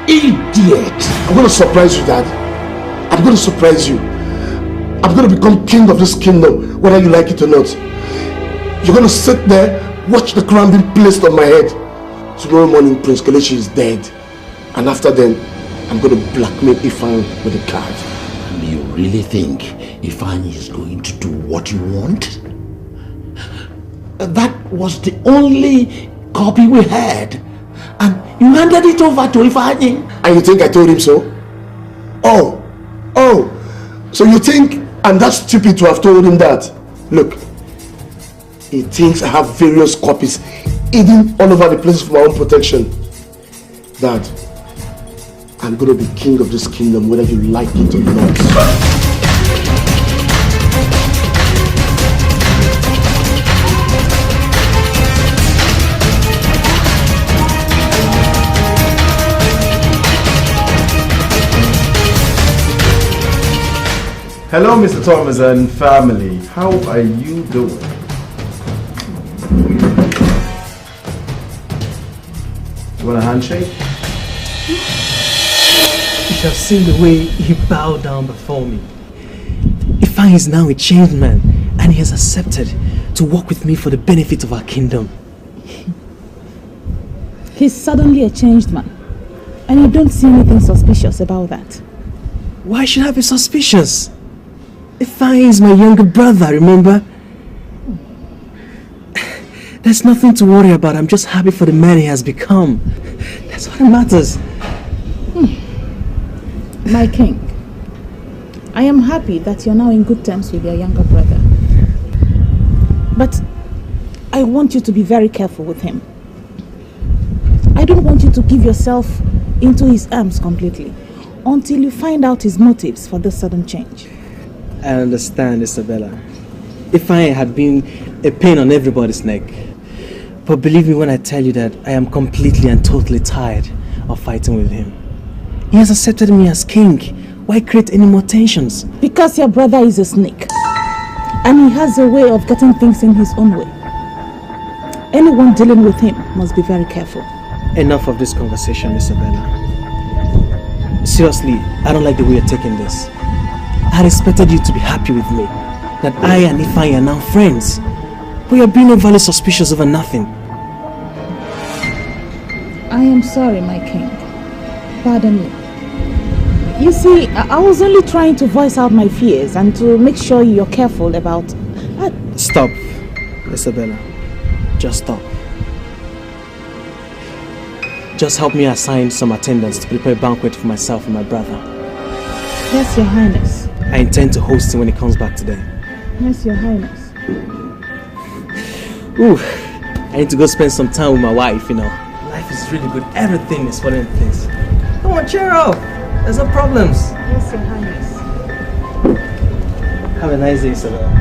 Speaker 7: idiot.
Speaker 6: I'm going to surprise you, Dad. I'm going to surprise you. I'm going to become king of this kingdom, whether you like it or not. You're going to sit there, watch the crown being placed on my head. Tomorrow morning, Prince Kelechi is dead. And after then, I'm going to blackmail Ifeanyi with a card.
Speaker 7: And you really think Ifeanyi is going to do what you want?
Speaker 8: That was the only copy we had. And you handed it over to Ifeanyi.
Speaker 6: And you think I told him so? Oh. So you think I'm that stupid to have told him that? Look, he thinks I have various copies hidden all over the place for my own protection. Dad, I'm going to be king of this kingdom whether you like it or not.
Speaker 15: Hello, Mr. Thomas and family. How are you doing? You want a handshake?
Speaker 12: You shall see the way he bowed down before me. Ifeanyi is now a changed man, and he has accepted to work with me for the benefit of our kingdom.
Speaker 9: He's suddenly a changed man, and you don't see anything suspicious about that.
Speaker 12: Why should I be suspicious? Ifeanyi is my younger brother, remember? There's nothing to worry about. I'm just happy for the man he has become. That's what matters.
Speaker 9: My king, I am happy that you're now in good terms with your younger brother. But I want you to be very careful with him. I don't want you to give yourself into his arms completely until you find out his motives for this sudden change.
Speaker 12: I understand, Isabella. Ifeanyi had been a pain on everybody's neck. But believe me when I tell you that I am completely and totally tired of fighting with him. He has accepted me as king. Why create any more tensions?
Speaker 9: Because your brother is a snake. And he has a way of getting things in his own way. Anyone dealing with him must be very careful.
Speaker 12: Enough of this conversation, Isabella. Seriously, I don't like the way you're taking this. I had expected you to be happy with me, that I and Ifeanyi are now friends. But you're being overly suspicious over nothing.
Speaker 9: I am sorry, my king. Pardon me. You see, I was only trying to voice out my fears and to make sure you're careful about...
Speaker 12: Stop, Isabella. Just stop. Just help me assign some attendants to prepare a banquet for myself and my brother.
Speaker 9: Yes, your highness.
Speaker 12: I intend to host him when he comes back today.
Speaker 9: Yes, your highness.
Speaker 12: Ooh, I need to go spend some time with my wife, you know. Life is really good. Everything is falling into place. Come on, cheer up. There's no problems.
Speaker 9: Yes, your highness.
Speaker 12: Have a nice day, Isabella.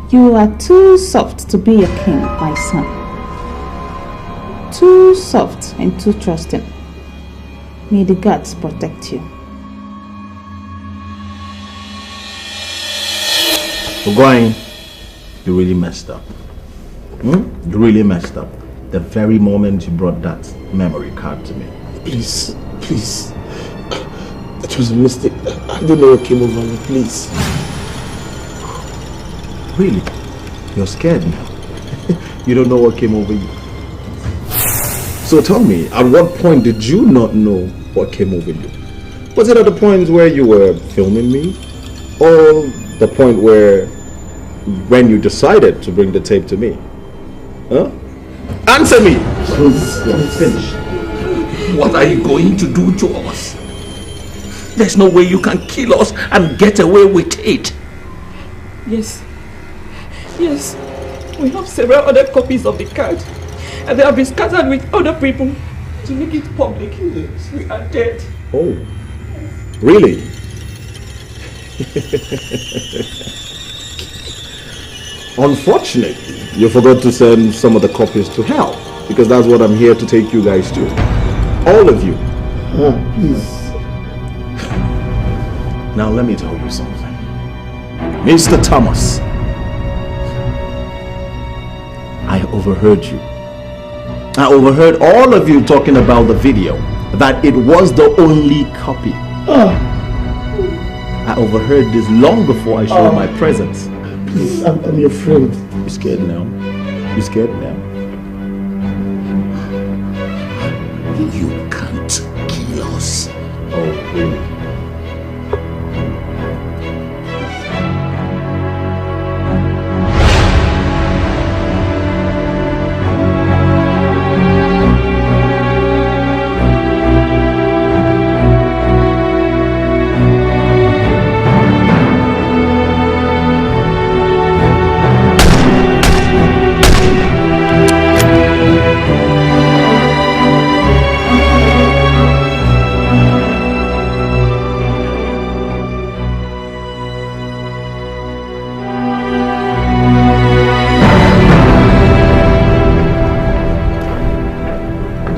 Speaker 9: You are too soft to be a king, my son. Too soft and too trusting. May the gods protect you.
Speaker 8: Ogoin, you really messed up. You really messed up. The very moment you brought that memory card to me.
Speaker 6: Please. It was a mistake. I don't know what came over me, please.
Speaker 8: Really? You're scared now? You don't know what came over you? So tell me, at what point did you not know what came over you? Was it at the point where you were filming me? Or the point where, when you decided to bring the tape to me? Huh? Answer me!
Speaker 6: Please, I'm finished.
Speaker 7: What are you going to do to us? There's no way you can kill us and get away with it.
Speaker 16: Yes, we have several other copies of the card, and they have been scattered with other people to make it public. We are dead.
Speaker 8: Oh, really? Unfortunately, you forgot to send some of the copies to hell, because that's what I'm here to take you guys to. All of you.
Speaker 6: Oh, please.
Speaker 8: Now let me tell you something. Mr. Thomas, I overheard you. I overheard all of you talking about the video, that it was the only copy. I overheard this long before I showed my presence.
Speaker 6: Please, I'm your friend.
Speaker 8: You scared now? You scared now?
Speaker 7: You can't kill us.
Speaker 8: Oh, really?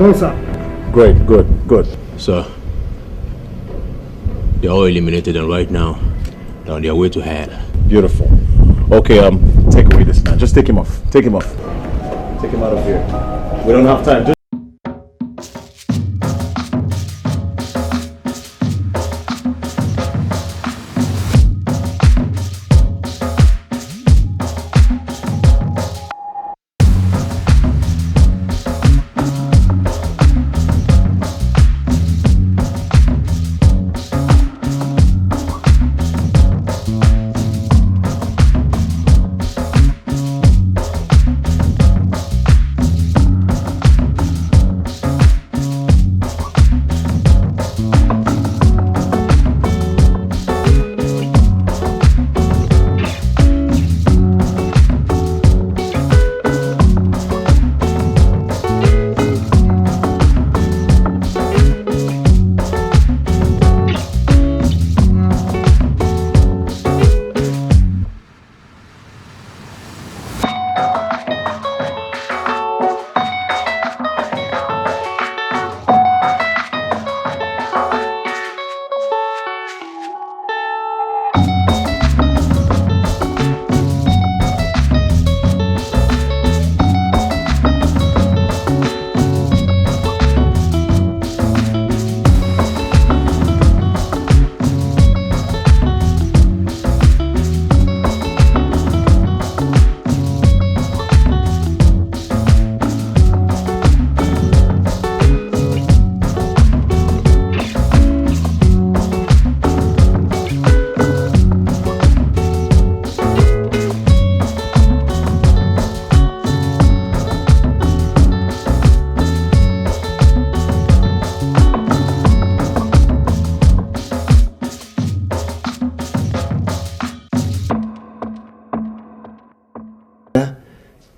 Speaker 5: No, sir.
Speaker 8: Great, good.
Speaker 17: Sir, they're all eliminated and right now they're on their way to hell.
Speaker 8: Beautiful. Okay, take away this man. Just take him off. Take him off. Take him out of here. We don't have time.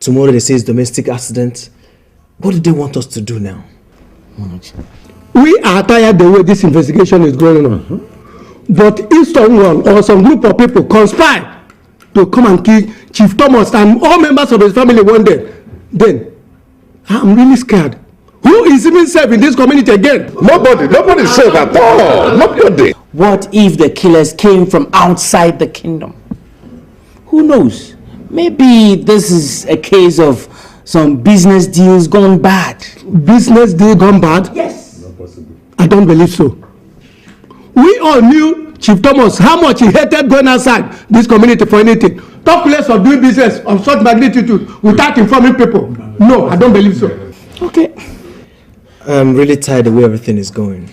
Speaker 12: Tomorrow they say it's domestic accident. What do they want us to do now?
Speaker 5: We are tired the way this investigation is going on. But if someone or some group of people conspire to come and kill Chief Thomas and all members of his family one day, then I'm really scared. Who is even safe in this community again?
Speaker 8: Nobody is safe at all. Nobody.
Speaker 18: What if the killers came from outside the kingdom? Who knows? Maybe this is a case of some business deals gone bad.
Speaker 5: Business deal gone bad?
Speaker 18: Yes.
Speaker 8: Not possible.
Speaker 5: I don't believe so. We all knew Chief Thomas, how much he hated going outside this community for anything. Talk less of doing business of such magnitude without informing people. No, I don't believe so.
Speaker 18: Okay.
Speaker 12: I'm really tired the way everything is going.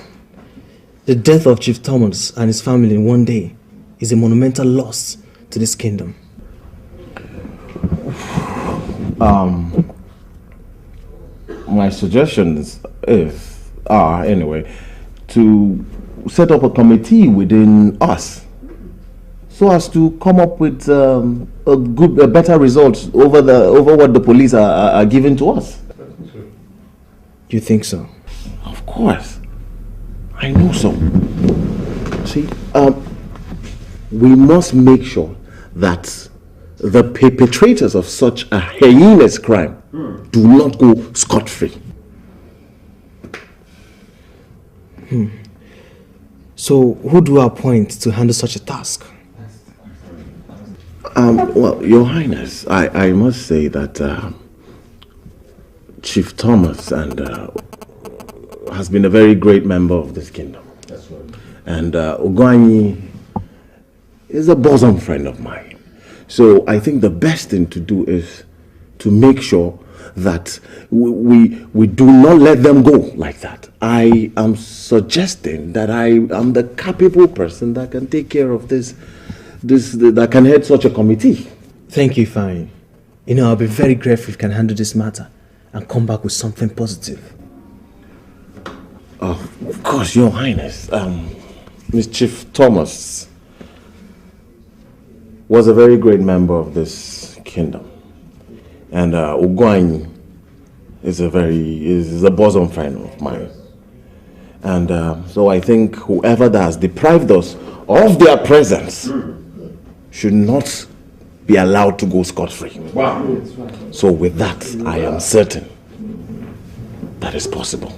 Speaker 12: The death of Chief Thomas and his family in one day is a monumental loss to this kingdom.
Speaker 8: My suggestions are anyway to set up a committee within us so as to come up with a better result over what the police are giving to us.
Speaker 12: You think so?
Speaker 8: Of course. I know so. See, we must make sure that the perpetrators of such a heinous crime do not go scot-free.
Speaker 12: So, who do I appoint to handle such a task?
Speaker 8: Well, Your Highness, I must say that Chief Thomas has been a very great member of this kingdom. That's right. And Ogwanyi is a bosom friend of mine. So I think the best thing to do is to make sure that we do not let them go like that. I am suggesting that I am the capable person that can take care of this that can head such a committee.
Speaker 12: Thank you, Fine. You know, I'll be very grateful if you can handle this matter and come back with something positive.
Speaker 8: Of course, Your Highness. Miss Chief Thomas was a very great member of this kingdom. And Ogwanyi is a bosom friend of mine. And so I think whoever that has deprived us of their presence should not be allowed to go scot-free. Wow. So with that, I am certain that is possible.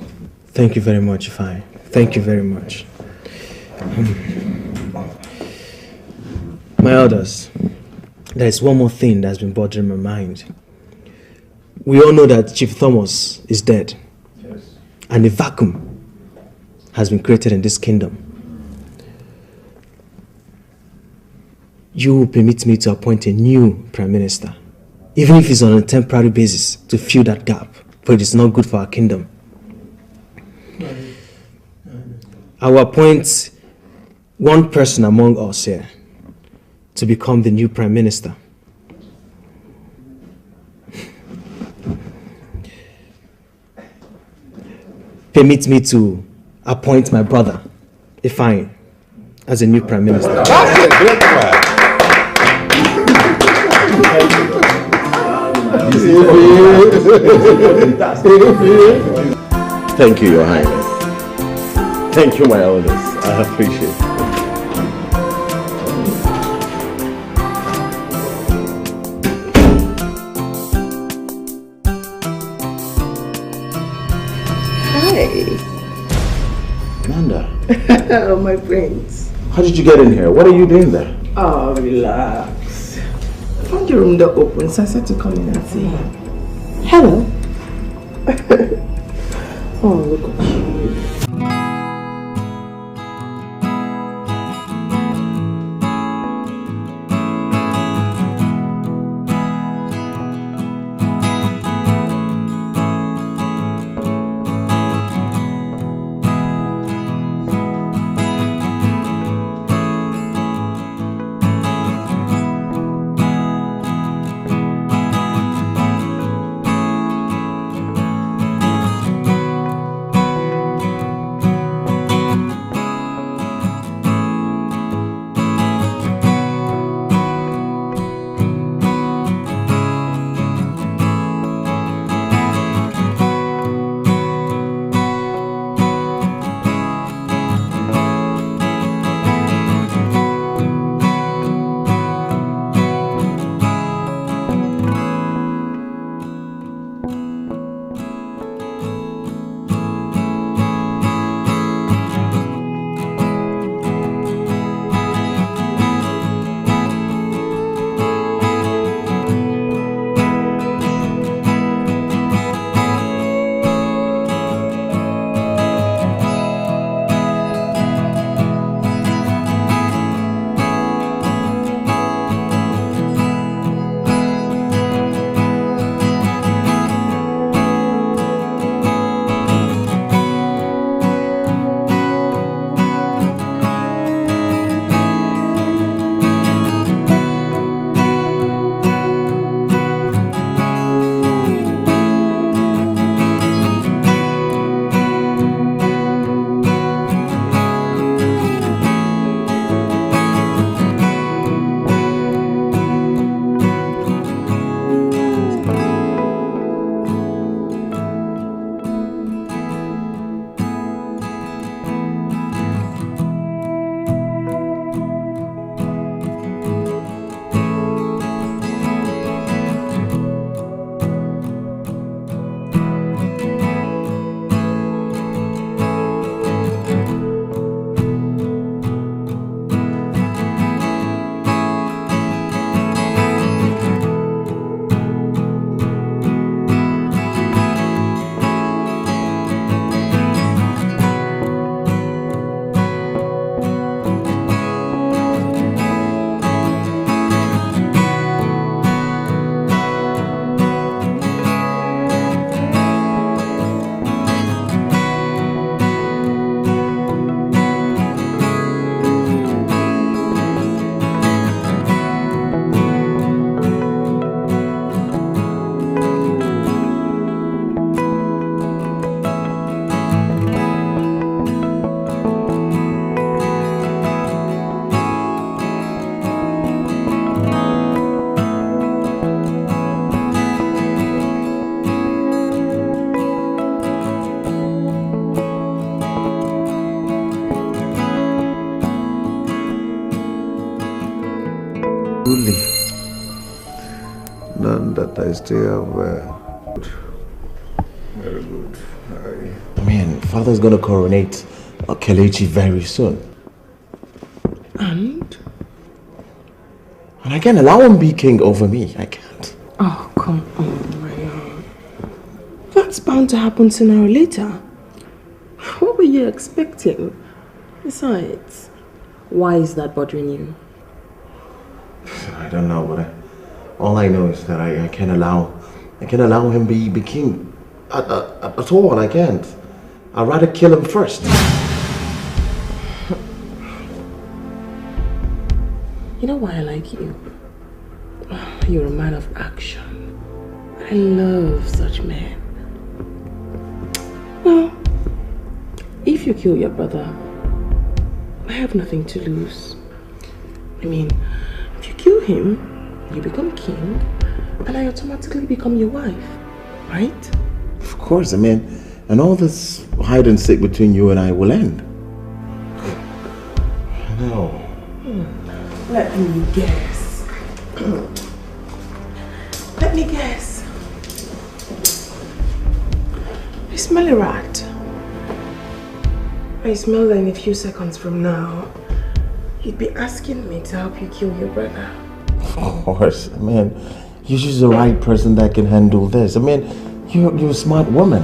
Speaker 12: Thank you very much, Ifai. Thank you very much. My elders, there is one more thing that's been bothering my mind. We all know that Chief Thomas is dead. Yes. And a vacuum has been created in this kingdom. You will permit me to appoint a new Prime Minister, even if it's on a temporary basis, to fill that gap, for it is not good for our kingdom. I will appoint one person among us here to become the new Prime Minister. Permit me to appoint my brother, Ifeanyi, as a new Prime Minister.
Speaker 8: That's a great man. Thank you, Your Highness. Thank you, my elders. I appreciate it. Amanda.
Speaker 2: Oh, my prince.
Speaker 8: How did you get in here? What are you doing there?
Speaker 2: Oh, relax. I found your room door open, so I said to come in and see you. Hello. Oh, look at you.
Speaker 19: Truly, none that I stay aware. Very good.
Speaker 8: Father's gonna coronate Kelechi very soon.
Speaker 2: And
Speaker 8: I can't allow him to be king over me. I can't.
Speaker 2: Oh, come on, Ryan. That's bound to happen sooner or later. What were you expecting? Besides, why is that bothering you?
Speaker 8: I don't know, but all I know is that I can't allow him be king at all. I can't. I'd rather kill him first.
Speaker 2: You know why I like you? You're a man of action. I love such men. Well, if you kill your brother, I have nothing to lose. I mean, if you kill him, you become king, and I automatically become your wife, right?
Speaker 8: Of course, I mean, and all this hide and seek between you and I will end. No.
Speaker 2: Let me guess. Let me guess. I smell a rat. I smell that in a few seconds from now, you'd be asking me to help you kill your brother.
Speaker 8: Of course, I mean, you're just the right person that can handle this. I mean, you're a smart woman.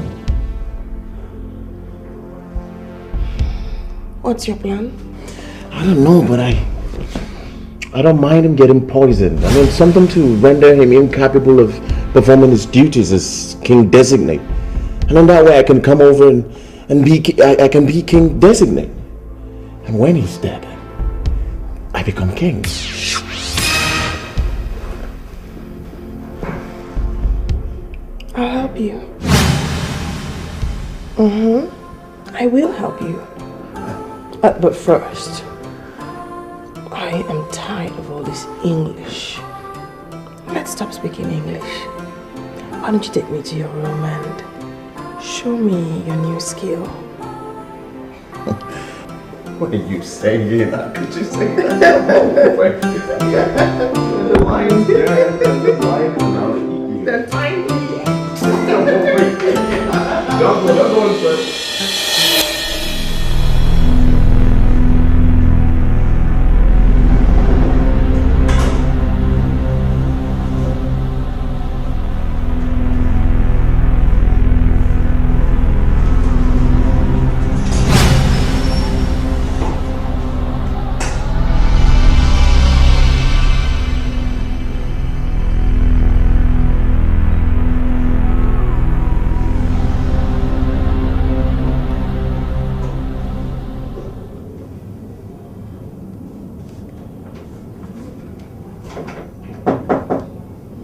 Speaker 2: What's your plan?
Speaker 8: I don't know, but I don't mind him getting poisoned. I mean, something to render him incapable of performing his duties as king designate. And then that way I can come over and I can be king designate. And when he's dead, I become king.
Speaker 2: I'll help you. I will help you. But first, I am tired of all this English. Let's stop speaking English. Why don't you take me to your room and show me your new skill?
Speaker 8: What are you saying? Could you say that? The lion's dead. The lion will now eat you.
Speaker 2: Then find me.
Speaker 8: Don't go first.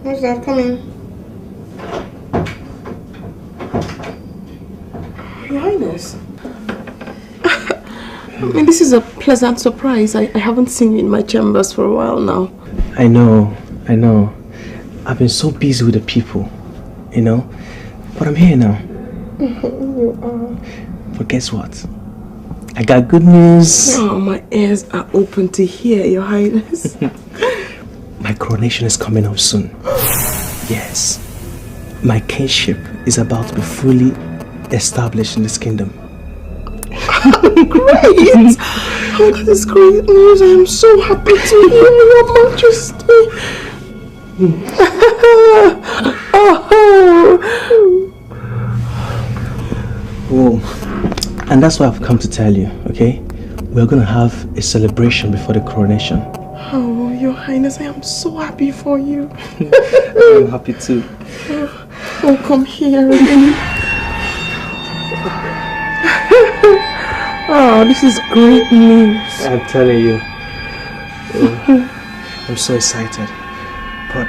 Speaker 2: Who's that coming? Your Highness. I mean, this is a pleasant surprise. I haven't seen you in my chambers for a while now.
Speaker 12: I know. I've been so busy with the people, you know. But I'm here now.
Speaker 2: You are.
Speaker 12: But guess what? I got good news.
Speaker 2: Oh, my ears are open to hear, Your Highness.
Speaker 12: My coronation is coming up soon. Yes. My kingship is about to be fully established in this kingdom.
Speaker 2: Great! Oh, that is great news. I am so happy to hear, Your Majesty.
Speaker 12: Oh, and that's why I've come to tell you, okay? We're going to have a celebration before the coronation.
Speaker 2: Oh, Your Highness, I am so happy for you.
Speaker 12: I'm happy too.
Speaker 2: Oh, come here again. Oh, this is great news.
Speaker 12: I'm telling you. I'm so excited. But,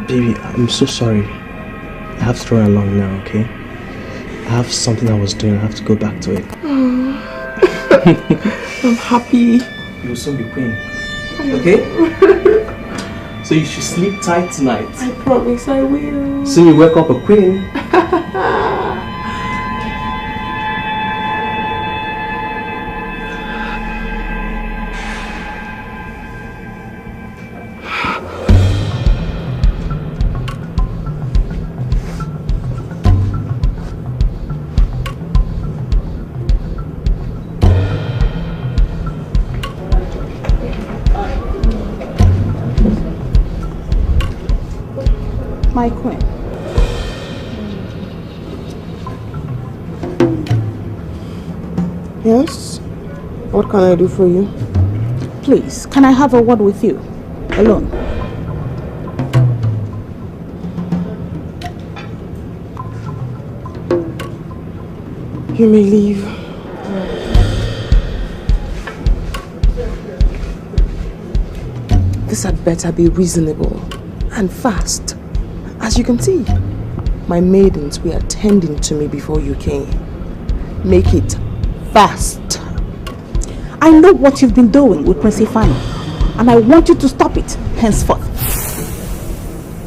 Speaker 12: baby, I'm so sorry. I have to run along now, okay? I have something I was doing. I have to go back to it.
Speaker 2: Oh. I'm happy.
Speaker 12: You will soon be queen. Okay? So you should sleep tight tonight.
Speaker 2: I promise I will.
Speaker 12: So you wake up a queen.
Speaker 9: My queen.
Speaker 2: Yes? What can I do for you?
Speaker 9: Please, can I have a word with you? Alone.
Speaker 2: You may leave. This had better be reasonable and fast. As you can see, my maidens were attending to me before you came. Make it fast.
Speaker 9: I know what you've been doing with Prince Ifeanyi, and I want you to stop it henceforth.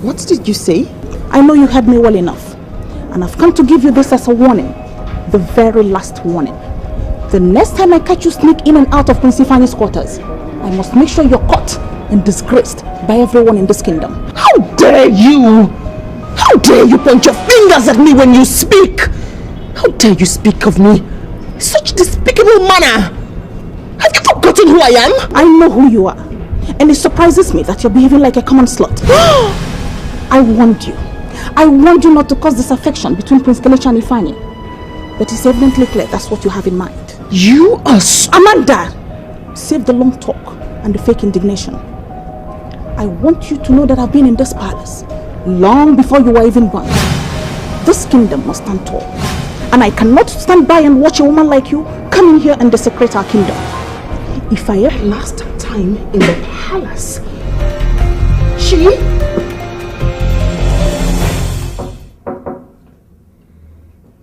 Speaker 2: What did you say?
Speaker 9: I know you heard me well enough, and I've come to give you this as a warning. The very last warning. The next time I catch you sneak in and out of Prince Ifeanyi's quarters, I must make sure you're caught and disgraced by everyone in this kingdom.
Speaker 2: How dare you! How dare you point your fingers at me when you speak! How dare you speak of me in such despicable manner! Have you forgotten who I am?
Speaker 9: I know who you are, and it surprises me that you're behaving like a common slut. I warned you. I warned you not to cause disaffection between Prince Kelechi and Ifeanyi. But it's evidently clear that's what you have in mind.
Speaker 2: You are
Speaker 9: Amanda! Save the long talk and the fake indignation. I want you to know that I've been in this palace long before you were even born. This kingdom must stand tall, and I cannot stand by and watch a woman like you come in here and desecrate our kingdom. If I ever
Speaker 2: last time in the palace, she...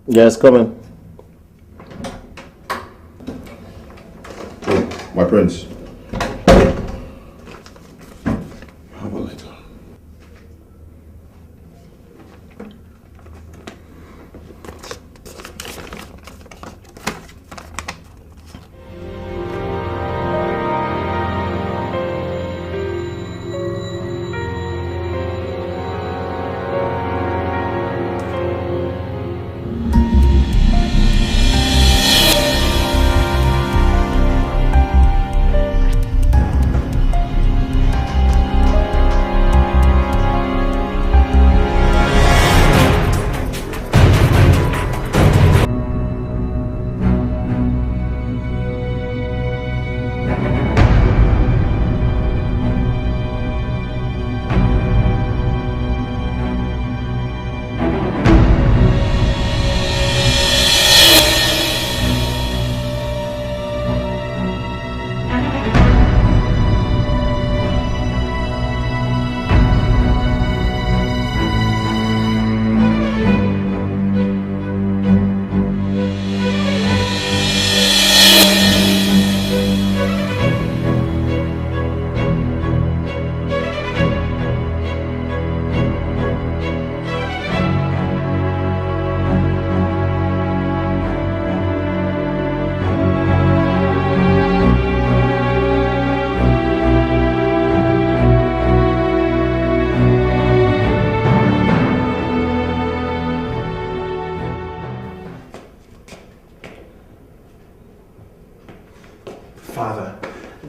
Speaker 8: Yes, come in. My prince. How will I go?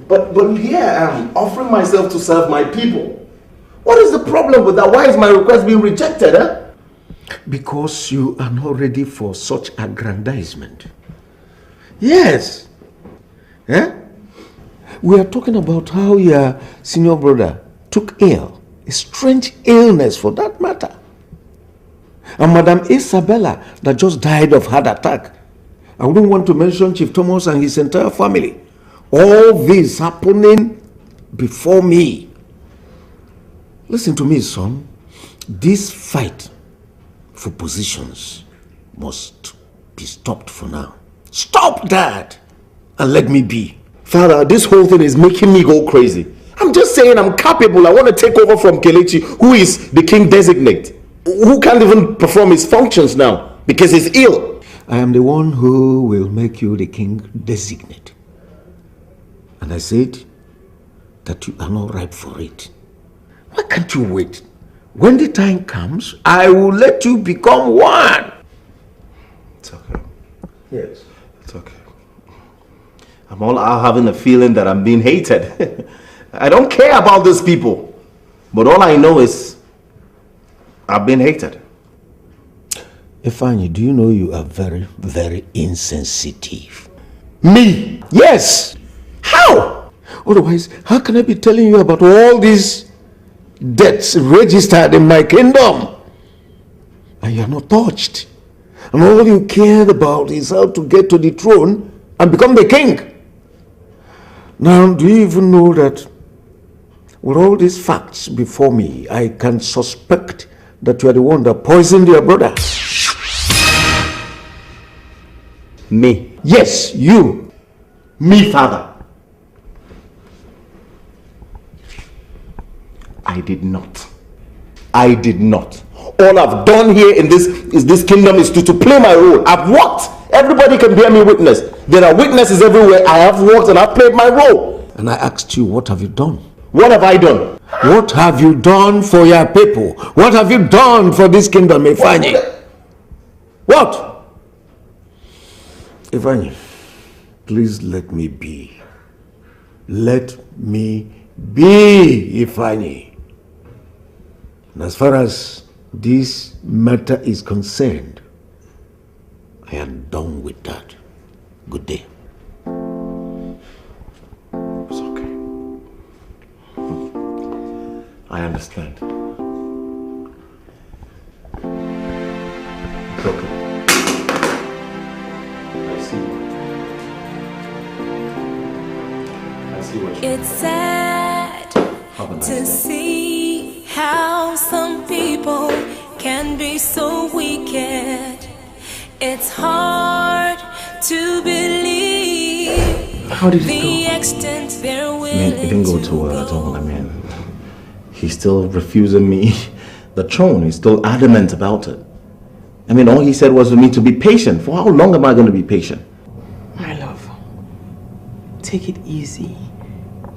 Speaker 6: But here I am, offering myself to serve my people. What is the problem with that? Why is my request being rejected, eh?
Speaker 5: Because you are not ready for such aggrandizement. Yes. Eh? We are talking about how your senior brother took ill. A strange illness for that matter. And Madam Isabella that just died of heart attack. I wouldn't want to mention Chief Thomas and his entire family. All this happening before me. Listen to me, son. This fight for positions must be stopped for now. Stop that and let me be.
Speaker 6: Father, this whole thing is making me go crazy. I'm just saying I'm capable. I want to take over from Kelechi, who is the king designate, who can't even perform his functions now because he's ill.
Speaker 5: I am the one who will make you the king designate. And I said that you are not ripe for it. Why can't you wait? When the time comes, I will let you become one.
Speaker 8: It's okay.
Speaker 6: Yes.
Speaker 8: It's okay. I'm all out having a feeling that I'm being hated. I don't care about these people. But all I know is I've been hated.
Speaker 7: Ifeanyi, do you know you are very, very insensitive?
Speaker 8: Me?
Speaker 7: Yes!
Speaker 8: How? Otherwise, how can I be telling you about all these debts registered in my kingdom? And you're not touched. And all you cared about is how to get to the throne and become the king. Now, do you even know that with all these facts before me, I can suspect that you are the one that poisoned your brother?
Speaker 11: Me?
Speaker 8: Yes, you.
Speaker 11: Me, father. I did not. I did not. All I've done here in this kingdom is to play my role. I've worked. Everybody can bear me witness. There are witnesses everywhere. I have worked and I've played my role.
Speaker 7: And I asked you, what have you done?
Speaker 11: What have I done?
Speaker 7: What have you done for your people? What have you done for this kingdom, Ifeanyi? What?
Speaker 8: Ifeanyi, please let me be. Let me be, Ifeanyi. And as far as this matter is concerned,
Speaker 7: I am done with that. Good day.
Speaker 11: It's okay. I understand. It's okay. I see what you
Speaker 10: It's sad to see how some people can be so wicked. It's hard to believe.
Speaker 11: How did it
Speaker 10: the
Speaker 11: go?
Speaker 10: extent they're
Speaker 11: I
Speaker 10: willing
Speaker 11: mean, it didn't go too well at all. I mean, he's still refusing me the throne. He's still adamant about it. I mean, all he said was for me to be patient. For how long am I going to be patient?
Speaker 2: My love, take it easy.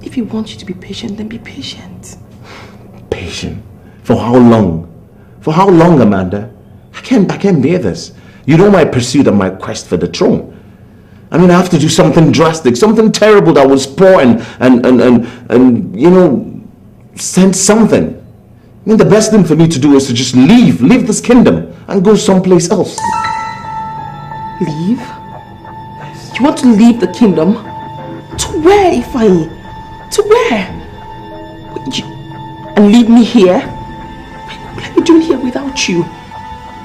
Speaker 2: If he wants you to be patient, then be patient.
Speaker 11: Patient? For how long? For how long, Amanda? I can't bear this. You know my pursuit and my quest for the throne. I mean, I have to do something drastic, something terrible that will spoil and you know, send something. I mean, the best thing for me to do is to just leave this kingdom and go someplace else.
Speaker 2: Leave? You want to leave the kingdom? To where, Ifeanyi? To where? And leave me here? What are we doing here without you?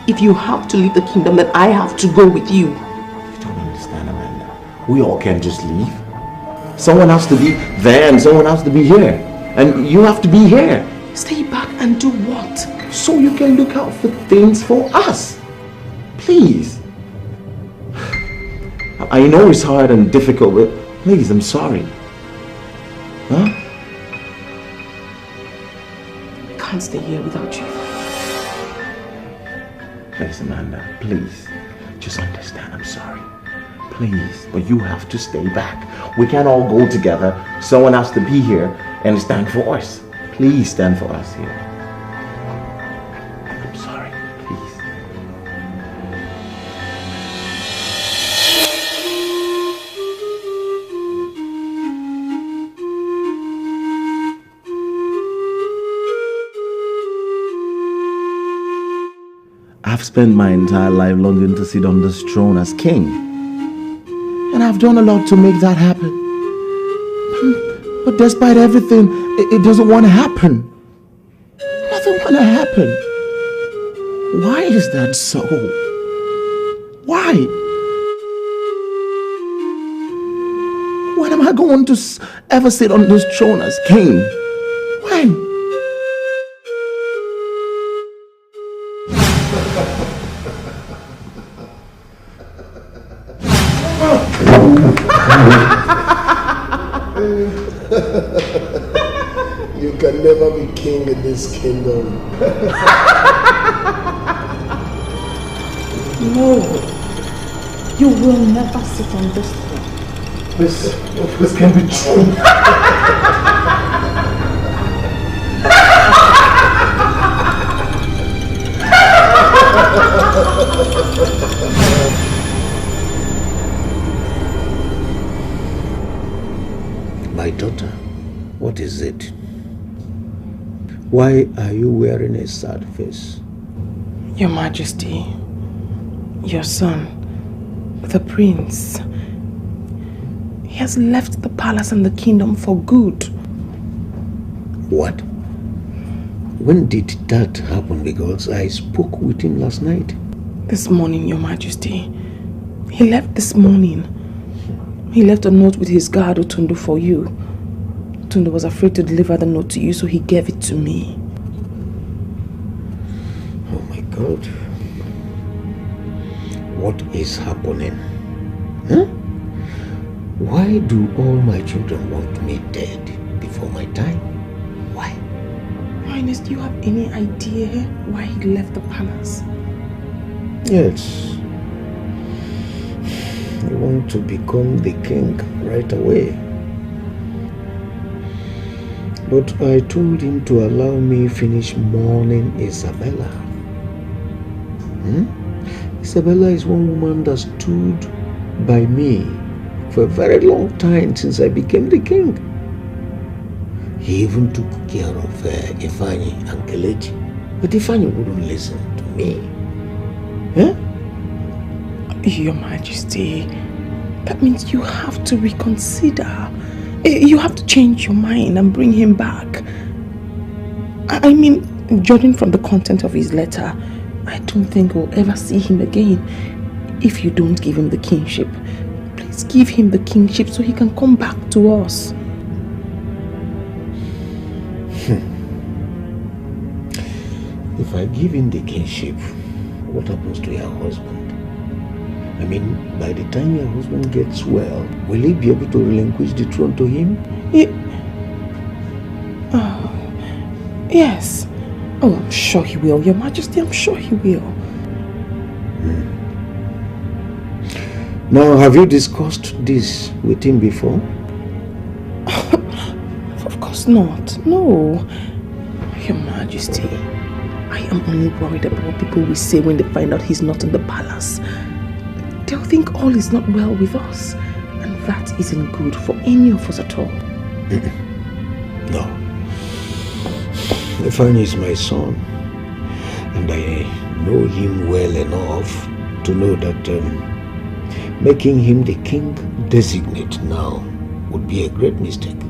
Speaker 2: If you have to leave the kingdom, then I have to go with you.
Speaker 11: You don't understand, Amanda. We all can't just leave. Someone has to be there and someone has to be here. And you have to be here.
Speaker 2: Stay back and do what?
Speaker 11: So you can look out for things for us. Please. I know it's hard and difficult, but please, I'm sorry. Huh?
Speaker 2: I can't stay here without you.
Speaker 11: Please, Amanda, please. Just understand, I'm sorry. Please, but you have to stay back. We can't all go together. Someone has to be here and stand for us. Please stand for us here. I'm sorry, please. I've spent my entire life longing to sit on this throne as king. And I've done a lot to make that happen. But despite everything, it doesn't want to happen. It doesn't want to happen. Why is that so? Why? When am I going to ever sit on this throne as king? When?
Speaker 6: You can never be king in this kingdom.
Speaker 9: No, you will never sit on this throne.
Speaker 11: This can be true.
Speaker 7: My daughter, what is it? Why are you wearing a sad face?
Speaker 2: Your Majesty, your son, the prince, he has left the palace and the kingdom for good.
Speaker 8: What? When did that happen? Because I spoke with him last night.
Speaker 2: This morning, Your Majesty. He left this morning. He left a note with his guard Otundu for you. Otundu was afraid to deliver the note to you, so he gave it to me.
Speaker 8: Oh my God. What is happening? Huh? Why do all my children want me dead before my time? Why?
Speaker 2: Your Highness, do you have any idea why he left the palace?
Speaker 8: Yes. I want to become the king right away. But I told him to allow me finish mourning Isabella. Isabella is one woman that stood by me for a very long time since I became the king. He even took care of Ifeanyi and Kelechi. But Ifeanyi wouldn't listen to me. Huh?
Speaker 2: Your Majesty, that means you have to reconsider. You have to change your mind and bring him back. I mean, judging from the content of his letter, I don't think we'll ever see him again if you don't give him the kingship. Please give him the kingship so he can come back to us.
Speaker 8: If I give him the kingship, what happens to your husband? I mean, by the time your husband gets well, will he be able to relinquish the throne to him?
Speaker 2: Yes. Oh, I'm sure he will, Your Majesty. I'm sure he will.
Speaker 8: Now, have you discussed this with him before?
Speaker 2: Of course not. No. Your Majesty, I am only worried about what people will say when they find out he's not in the palace. They'll think all is not well with us, and that isn't good for any of us at all.
Speaker 8: No. Ifeanyi is my son, and I know him well enough to know that making him the king designate now would be a great mistake.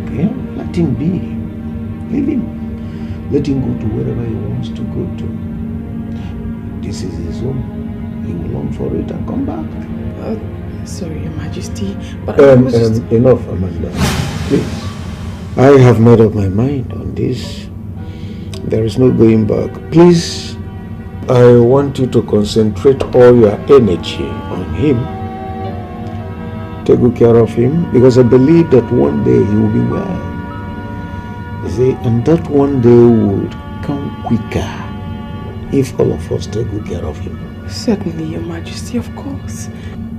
Speaker 8: Okay? Let him be. Leave him. Let him go to wherever he wants to go to. This is his home. He will long for it and come back.
Speaker 2: Sorry, Your Majesty, but
Speaker 8: enough, Amanda. Please. I have made up my mind on this. There is no going back. Please, I want you to concentrate all your energy on him. Take good care of him, because I believe that one day he will be well. You see, and that one day would come quicker if all of us take good care of him.
Speaker 2: Certainly, Your Majesty, of course.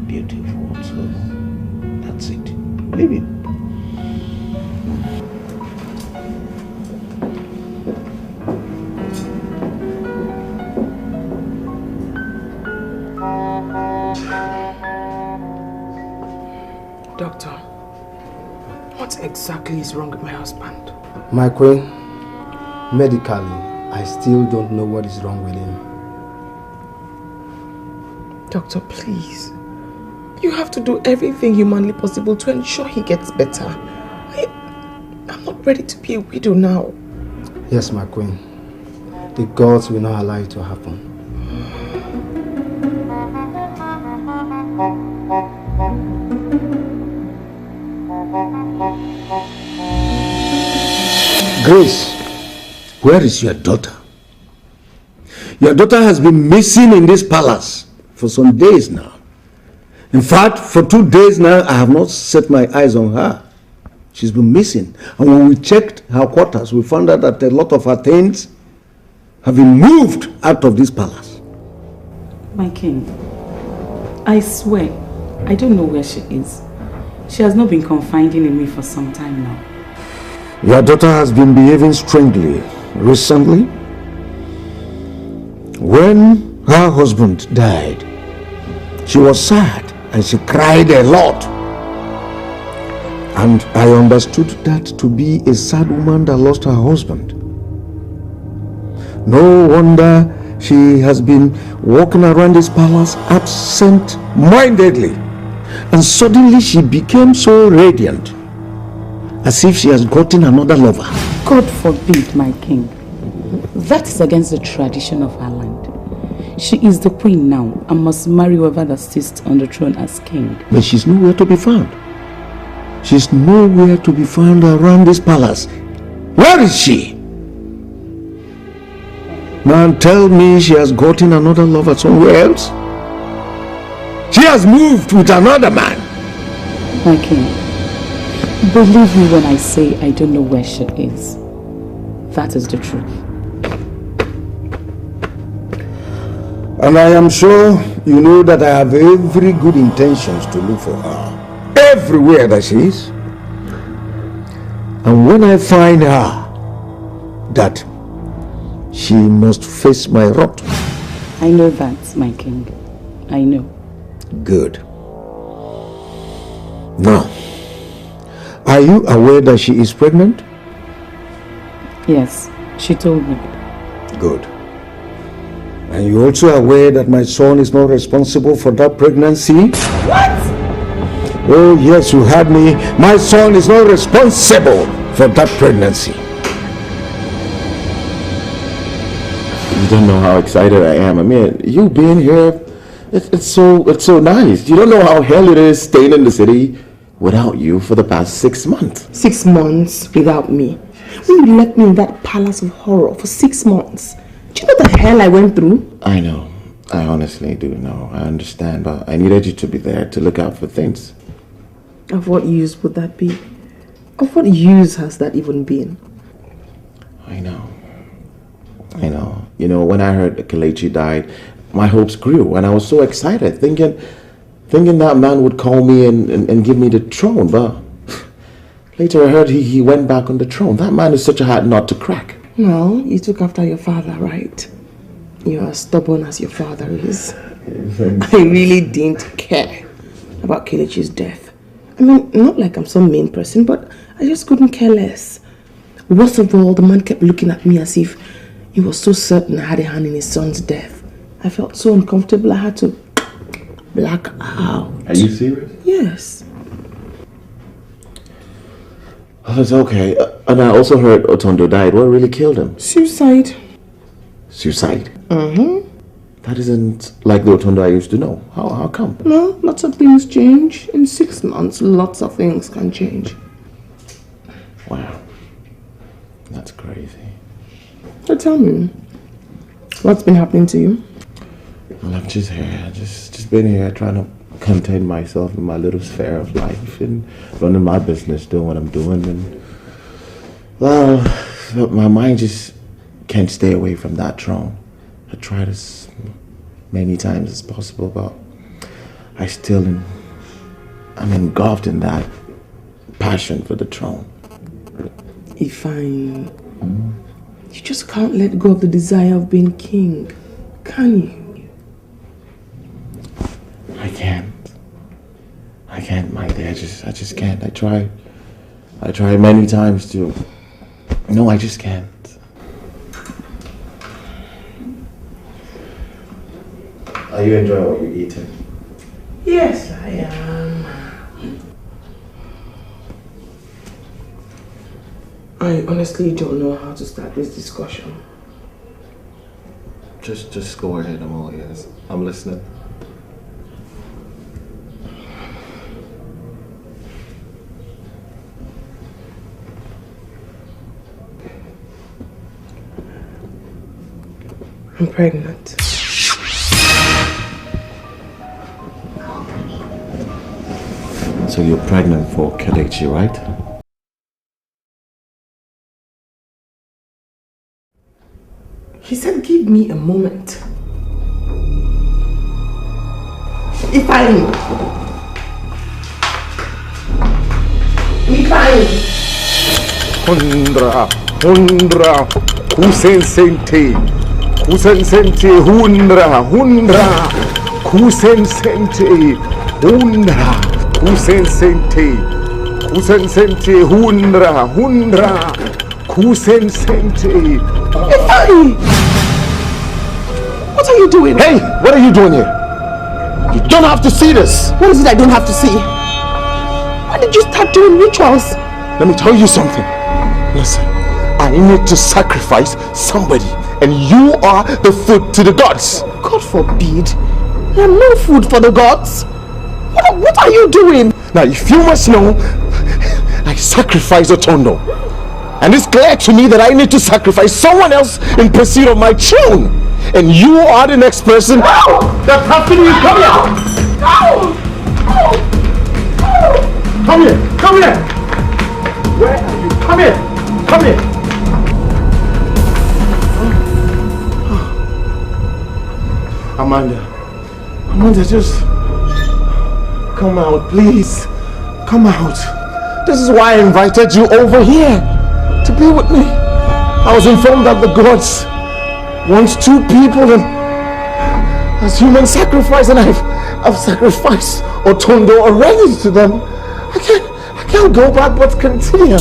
Speaker 8: Beautiful. So, that's it. Leave it.
Speaker 2: Doctor, what exactly is wrong with my husband?
Speaker 19: My queen, medically, I still don't know what is wrong with him.
Speaker 2: Doctor, please. You have to do everything humanly possible to ensure he gets better. I'm not ready to be a widow now.
Speaker 19: Yes, my queen. The gods will not allow it to happen.
Speaker 8: Grace, where is your daughter? Your daughter has been missing in this palace for some days now. In fact, for 2 days now, I have not set my eyes on her. She's been missing. And when we checked her quarters, we found out that a lot of her things have been moved out of this palace.
Speaker 9: My king, I swear, I don't know where she is. She has not been confiding in me for some time now.
Speaker 8: Your daughter has been behaving strangely recently. When her husband died, she was sad and she cried a lot. And I understood that to be a sad woman that lost her husband. No wonder she has been walking around this palace absent-mindedly. And suddenly she became so radiant, as if she has gotten another lover.
Speaker 9: God forbid, my king. That is against the tradition of our land. She is the queen now and must marry whoever that sits on the throne as king.
Speaker 8: But she's nowhere to be found. She's nowhere to be found around this palace. Where is she? Man, tell me she has gotten another lover somewhere else? She has moved with another man.
Speaker 9: My king, believe me when I say I don't know where she is. That is the truth.
Speaker 8: And I am sure you know that I have every good intentions to look for her. Everywhere that she is. And when I find her, that she must face my wrath.
Speaker 9: I know that, my king. I know.
Speaker 8: Good. Now, are you aware that she is pregnant?
Speaker 9: Yes, she told me.
Speaker 8: Good. And you also aware that my son is not responsible for that pregnancy?
Speaker 9: What?
Speaker 8: Oh yes, you heard me. My son is not responsible for that pregnancy.
Speaker 20: You don't know how excited I am. I mean, you being here, it's so nice. You don't know how hell it is staying in the city without you for the past 6 months.
Speaker 2: 6 months without me. When you left me in that palace of horror for 6 months, do you know the hell I went through?
Speaker 20: I know. I honestly do know. I understand, but I needed you to be there to look out for things.
Speaker 2: Of what use would that be? Of what use has that even been?
Speaker 20: I know. You know, when I heard Kelechi died, my hopes grew, and I was so excited, thinking that man would call me and give me the throne, but later I heard he went back on the throne. That man is such a hard nut to crack.
Speaker 2: No, you took after your father, right? You're as stubborn as your father is. I really didn't care about Kelechi's death. I mean, not like I'm some mean person, but I just couldn't care less. Worst of all, the man kept looking at me as if he was so certain I had a hand in his son's death. I felt so uncomfortable I had to black out.
Speaker 20: Are you serious?
Speaker 2: Yes.
Speaker 20: Oh, it's okay. And I also heard Otondo died. What really killed him?
Speaker 2: Suicide.
Speaker 20: Suicide?
Speaker 2: Mm-hmm.
Speaker 20: That isn't like the Otondo I used to know. How come?
Speaker 2: No, lots of things change. In 6 months, lots of things can change.
Speaker 20: Wow. That's crazy.
Speaker 2: So tell me, what's been happening to you?
Speaker 20: Well, I'm just here. Just been here trying to contain myself in my little sphere of life and running my business, doing what I'm doing. And, well, my mind just can't stay away from that throne. I tried as many times as possible, but I'm engulfed in that passion for the throne.
Speaker 2: Ifeanyi, you just can't let go of the desire of being king, can you?
Speaker 20: I can't, my dear. I just can't. I try many times to. No, I just can't. Are you enjoying what you're eating?
Speaker 2: Yes, I am. I honestly don't know how to start this discussion.
Speaker 20: Just go ahead. I'm all ears. I'm listening.
Speaker 2: I'm pregnant.
Speaker 20: So you're pregnant for Kelechi, right?
Speaker 2: He said, give me a moment. Ifeanyi.
Speaker 8: Hundra, kusensente, hundra, kusensente, hundra, kusensente, hundra, kusensente.
Speaker 2: Ifeanyi!
Speaker 14: What are you doing?
Speaker 8: Hey, what are you doing here? You don't have to see this.
Speaker 14: What is it I don't have to see? When did you start doing rituals?
Speaker 8: Let me tell you something. Listen, I need to sacrifice somebody, and you are the food to the gods.
Speaker 14: God forbid. I am no food for the gods. What are you doing?
Speaker 8: Now, if you must know, I sacrifice Otondo. And it's clear to me that I need to sacrifice someone else in pursuit of my throne. And you are the next person that has to do it. Come here! Come here! Come here! Where are you? Come here! Come here! Amanda, just come out, please. Come out. This is why I invited you over here to be with me. I was informed that the gods want 2 people as human sacrifice, and I've sacrificed Otondo already to them. I can't go back but continue.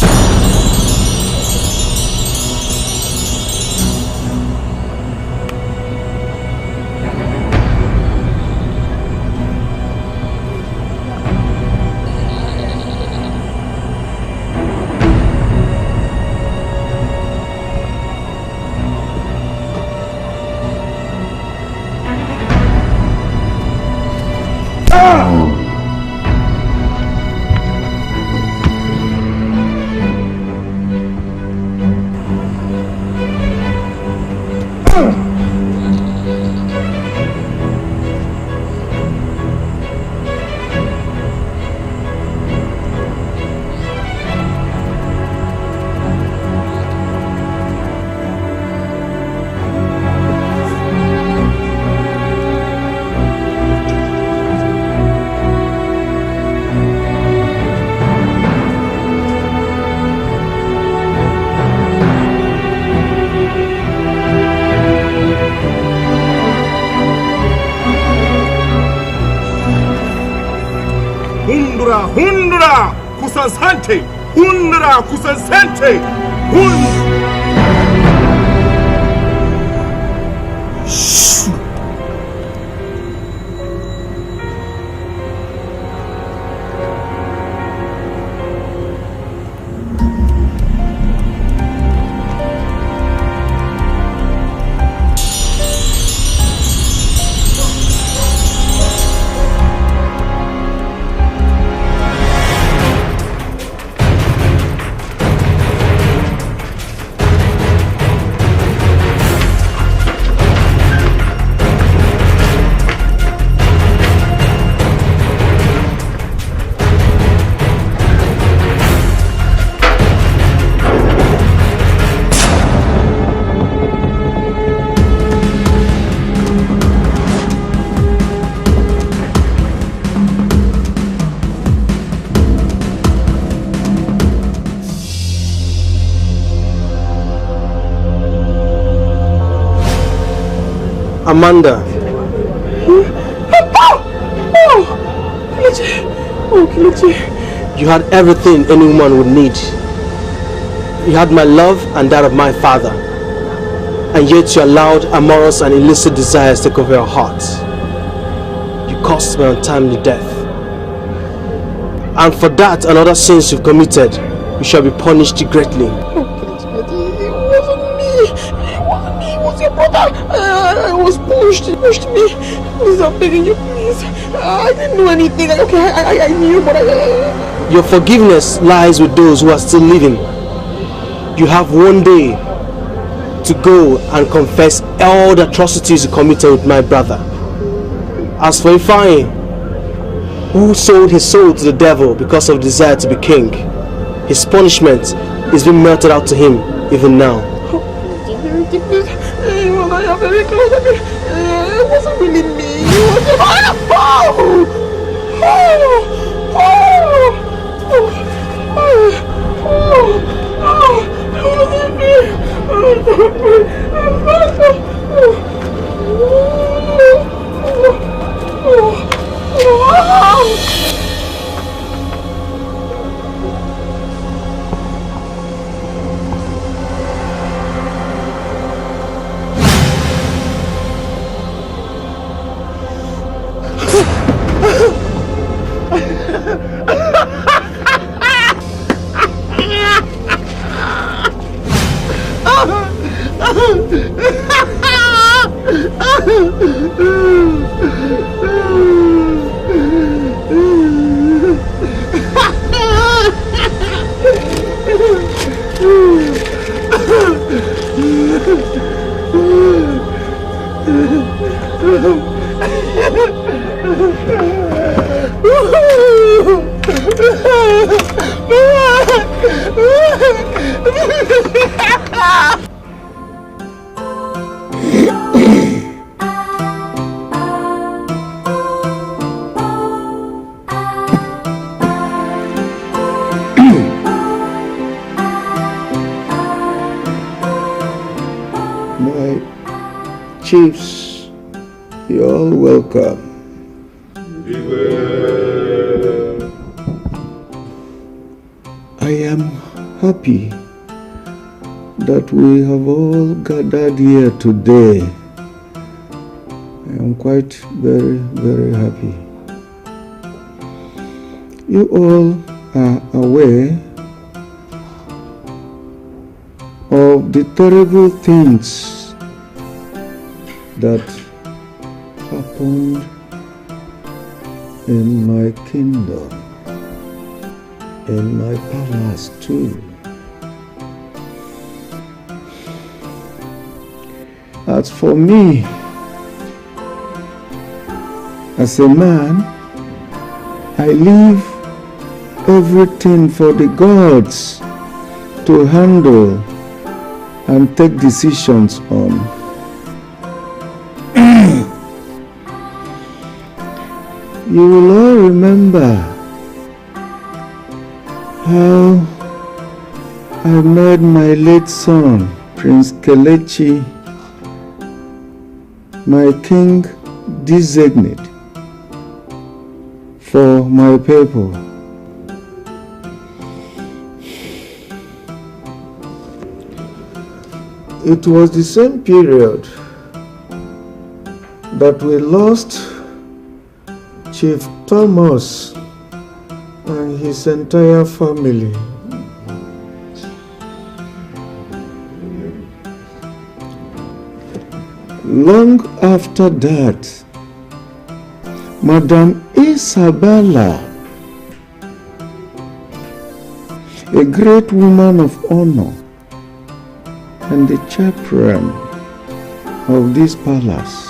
Speaker 5: Hundra kusansante. Hundra kusansante.
Speaker 12: Amanda.
Speaker 14: Kelechi.
Speaker 12: You had everything any woman would need. You had my love and that of my father. And yet you allowed amorous and illicit desires take over your heart. You caused my untimely death. And for that and other sins you've committed, you shall be punished greatly.
Speaker 14: Your brother, I was pushed. He pushed me. Please, I'm begging you, please. I didn't do anything. Okay, I knew, but
Speaker 12: Your forgiveness lies with those who are still living. You have one day to go and confess all the atrocities you committed with my brother. As for Ifeanyi, who sold his soul to the devil because of desire to be king, his punishment is being meted out to him even now.
Speaker 14: I am very close. It wasn't really me.
Speaker 5: My chiefs, you're all welcome. I am happy that we have all gathered here today. I am quite very, very happy. You all are aware of the terrible things that happened in my kingdom, in my palace too. As for me, as a man, I leave everything for the gods to handle and take decisions on. You will all remember how I made my late son, Prince Kelechi, my king designate for my people. It was the same period that we lost Chief Thomas and his entire family. Long after that, Madam Isabella, a great woman of honor and the chaperone of this palace,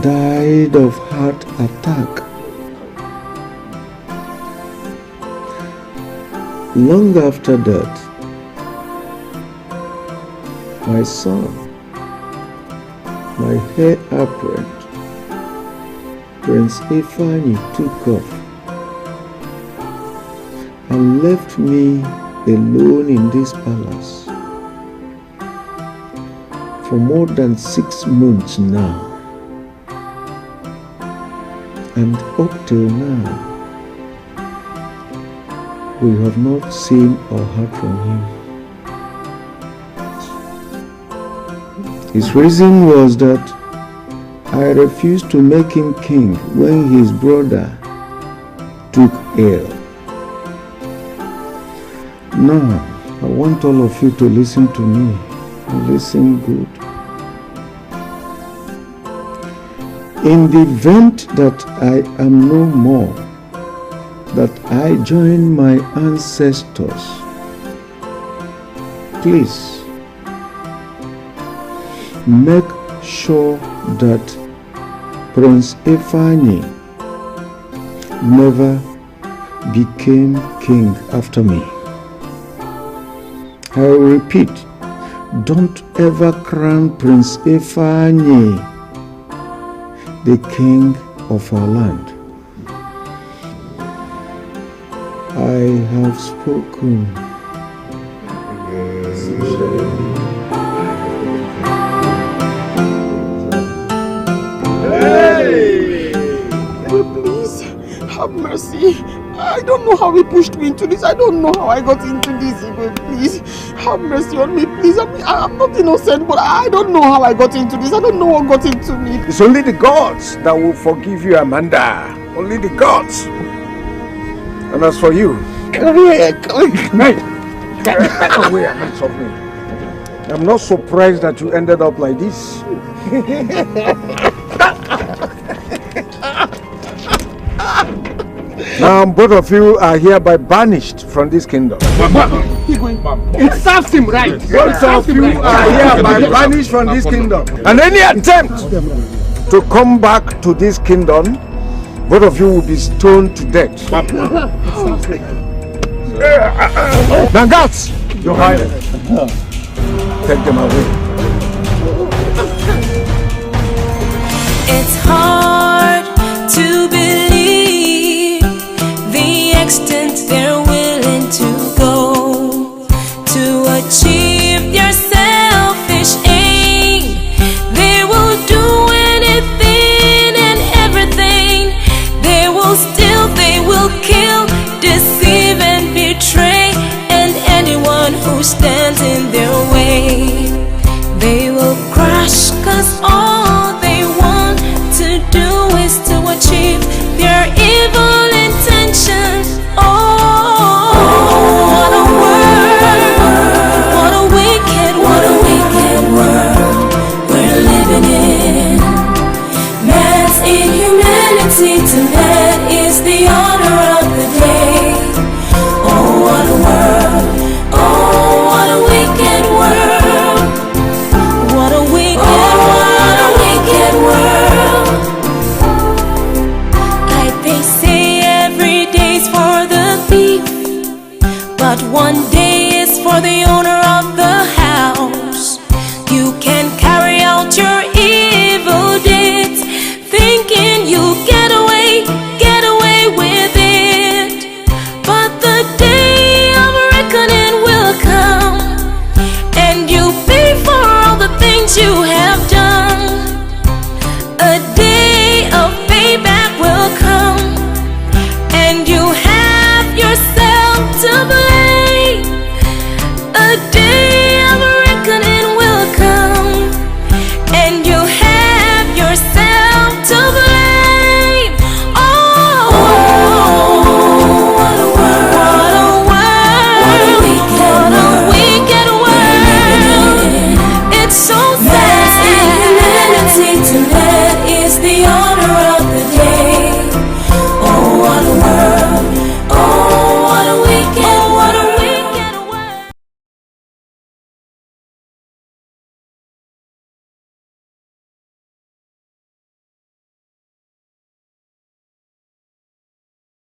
Speaker 5: died of heart attack. Long after that, my son, my heir apparent, Prince Ifeanyi, took off and left me alone in this palace for more than 6 months now. And up till now, we have not seen or heard from him. His reason was that I refused to make him king when his brother took ill. Now, I want all of you to listen to me, and listen good. In the event that I am no more, that I join my ancestors, please make sure that Prince Ifeanyi never became king after me. I repeat, don't ever crown Prince Ifeanyi the king of our land. I have spoken.
Speaker 14: Hey! Please, have mercy. I don't know how he pushed me into this. I don't know how I got into this. Please, have mercy on me, please. I'm not innocent, but I don't know how I got into this. I don't know what got into me.
Speaker 5: It's only the gods that will forgive you, Amanda. Only the gods. And as for you,
Speaker 14: come here, come here.
Speaker 5: Get away, hands off me. I'm not surprised that you ended up like this. Now both of you are hereby banished from this kingdom.
Speaker 14: It serves him right.
Speaker 5: Both of you are hereby banished from this kingdom. And any attempt to come back to this kingdom, both of you will be stoned to death. Now guards, Your Highness, take them away.
Speaker 10: It's hard to believe the extent they're willing to go to achieve their selfish aim. They will do anything and everything. They will steal, they will kill, deceive and betray, and anyone who stands in their way. They will crush, 'cause all they want to do is to achieve their evil intentions. Oh, what a world, what a wicked world we're living in. Man's inhumanity to man is the honor of the day. Oh, what a world, oh, what a wicked world. What a wicked world. Like they say, every day's for the thief, but one day is for the owner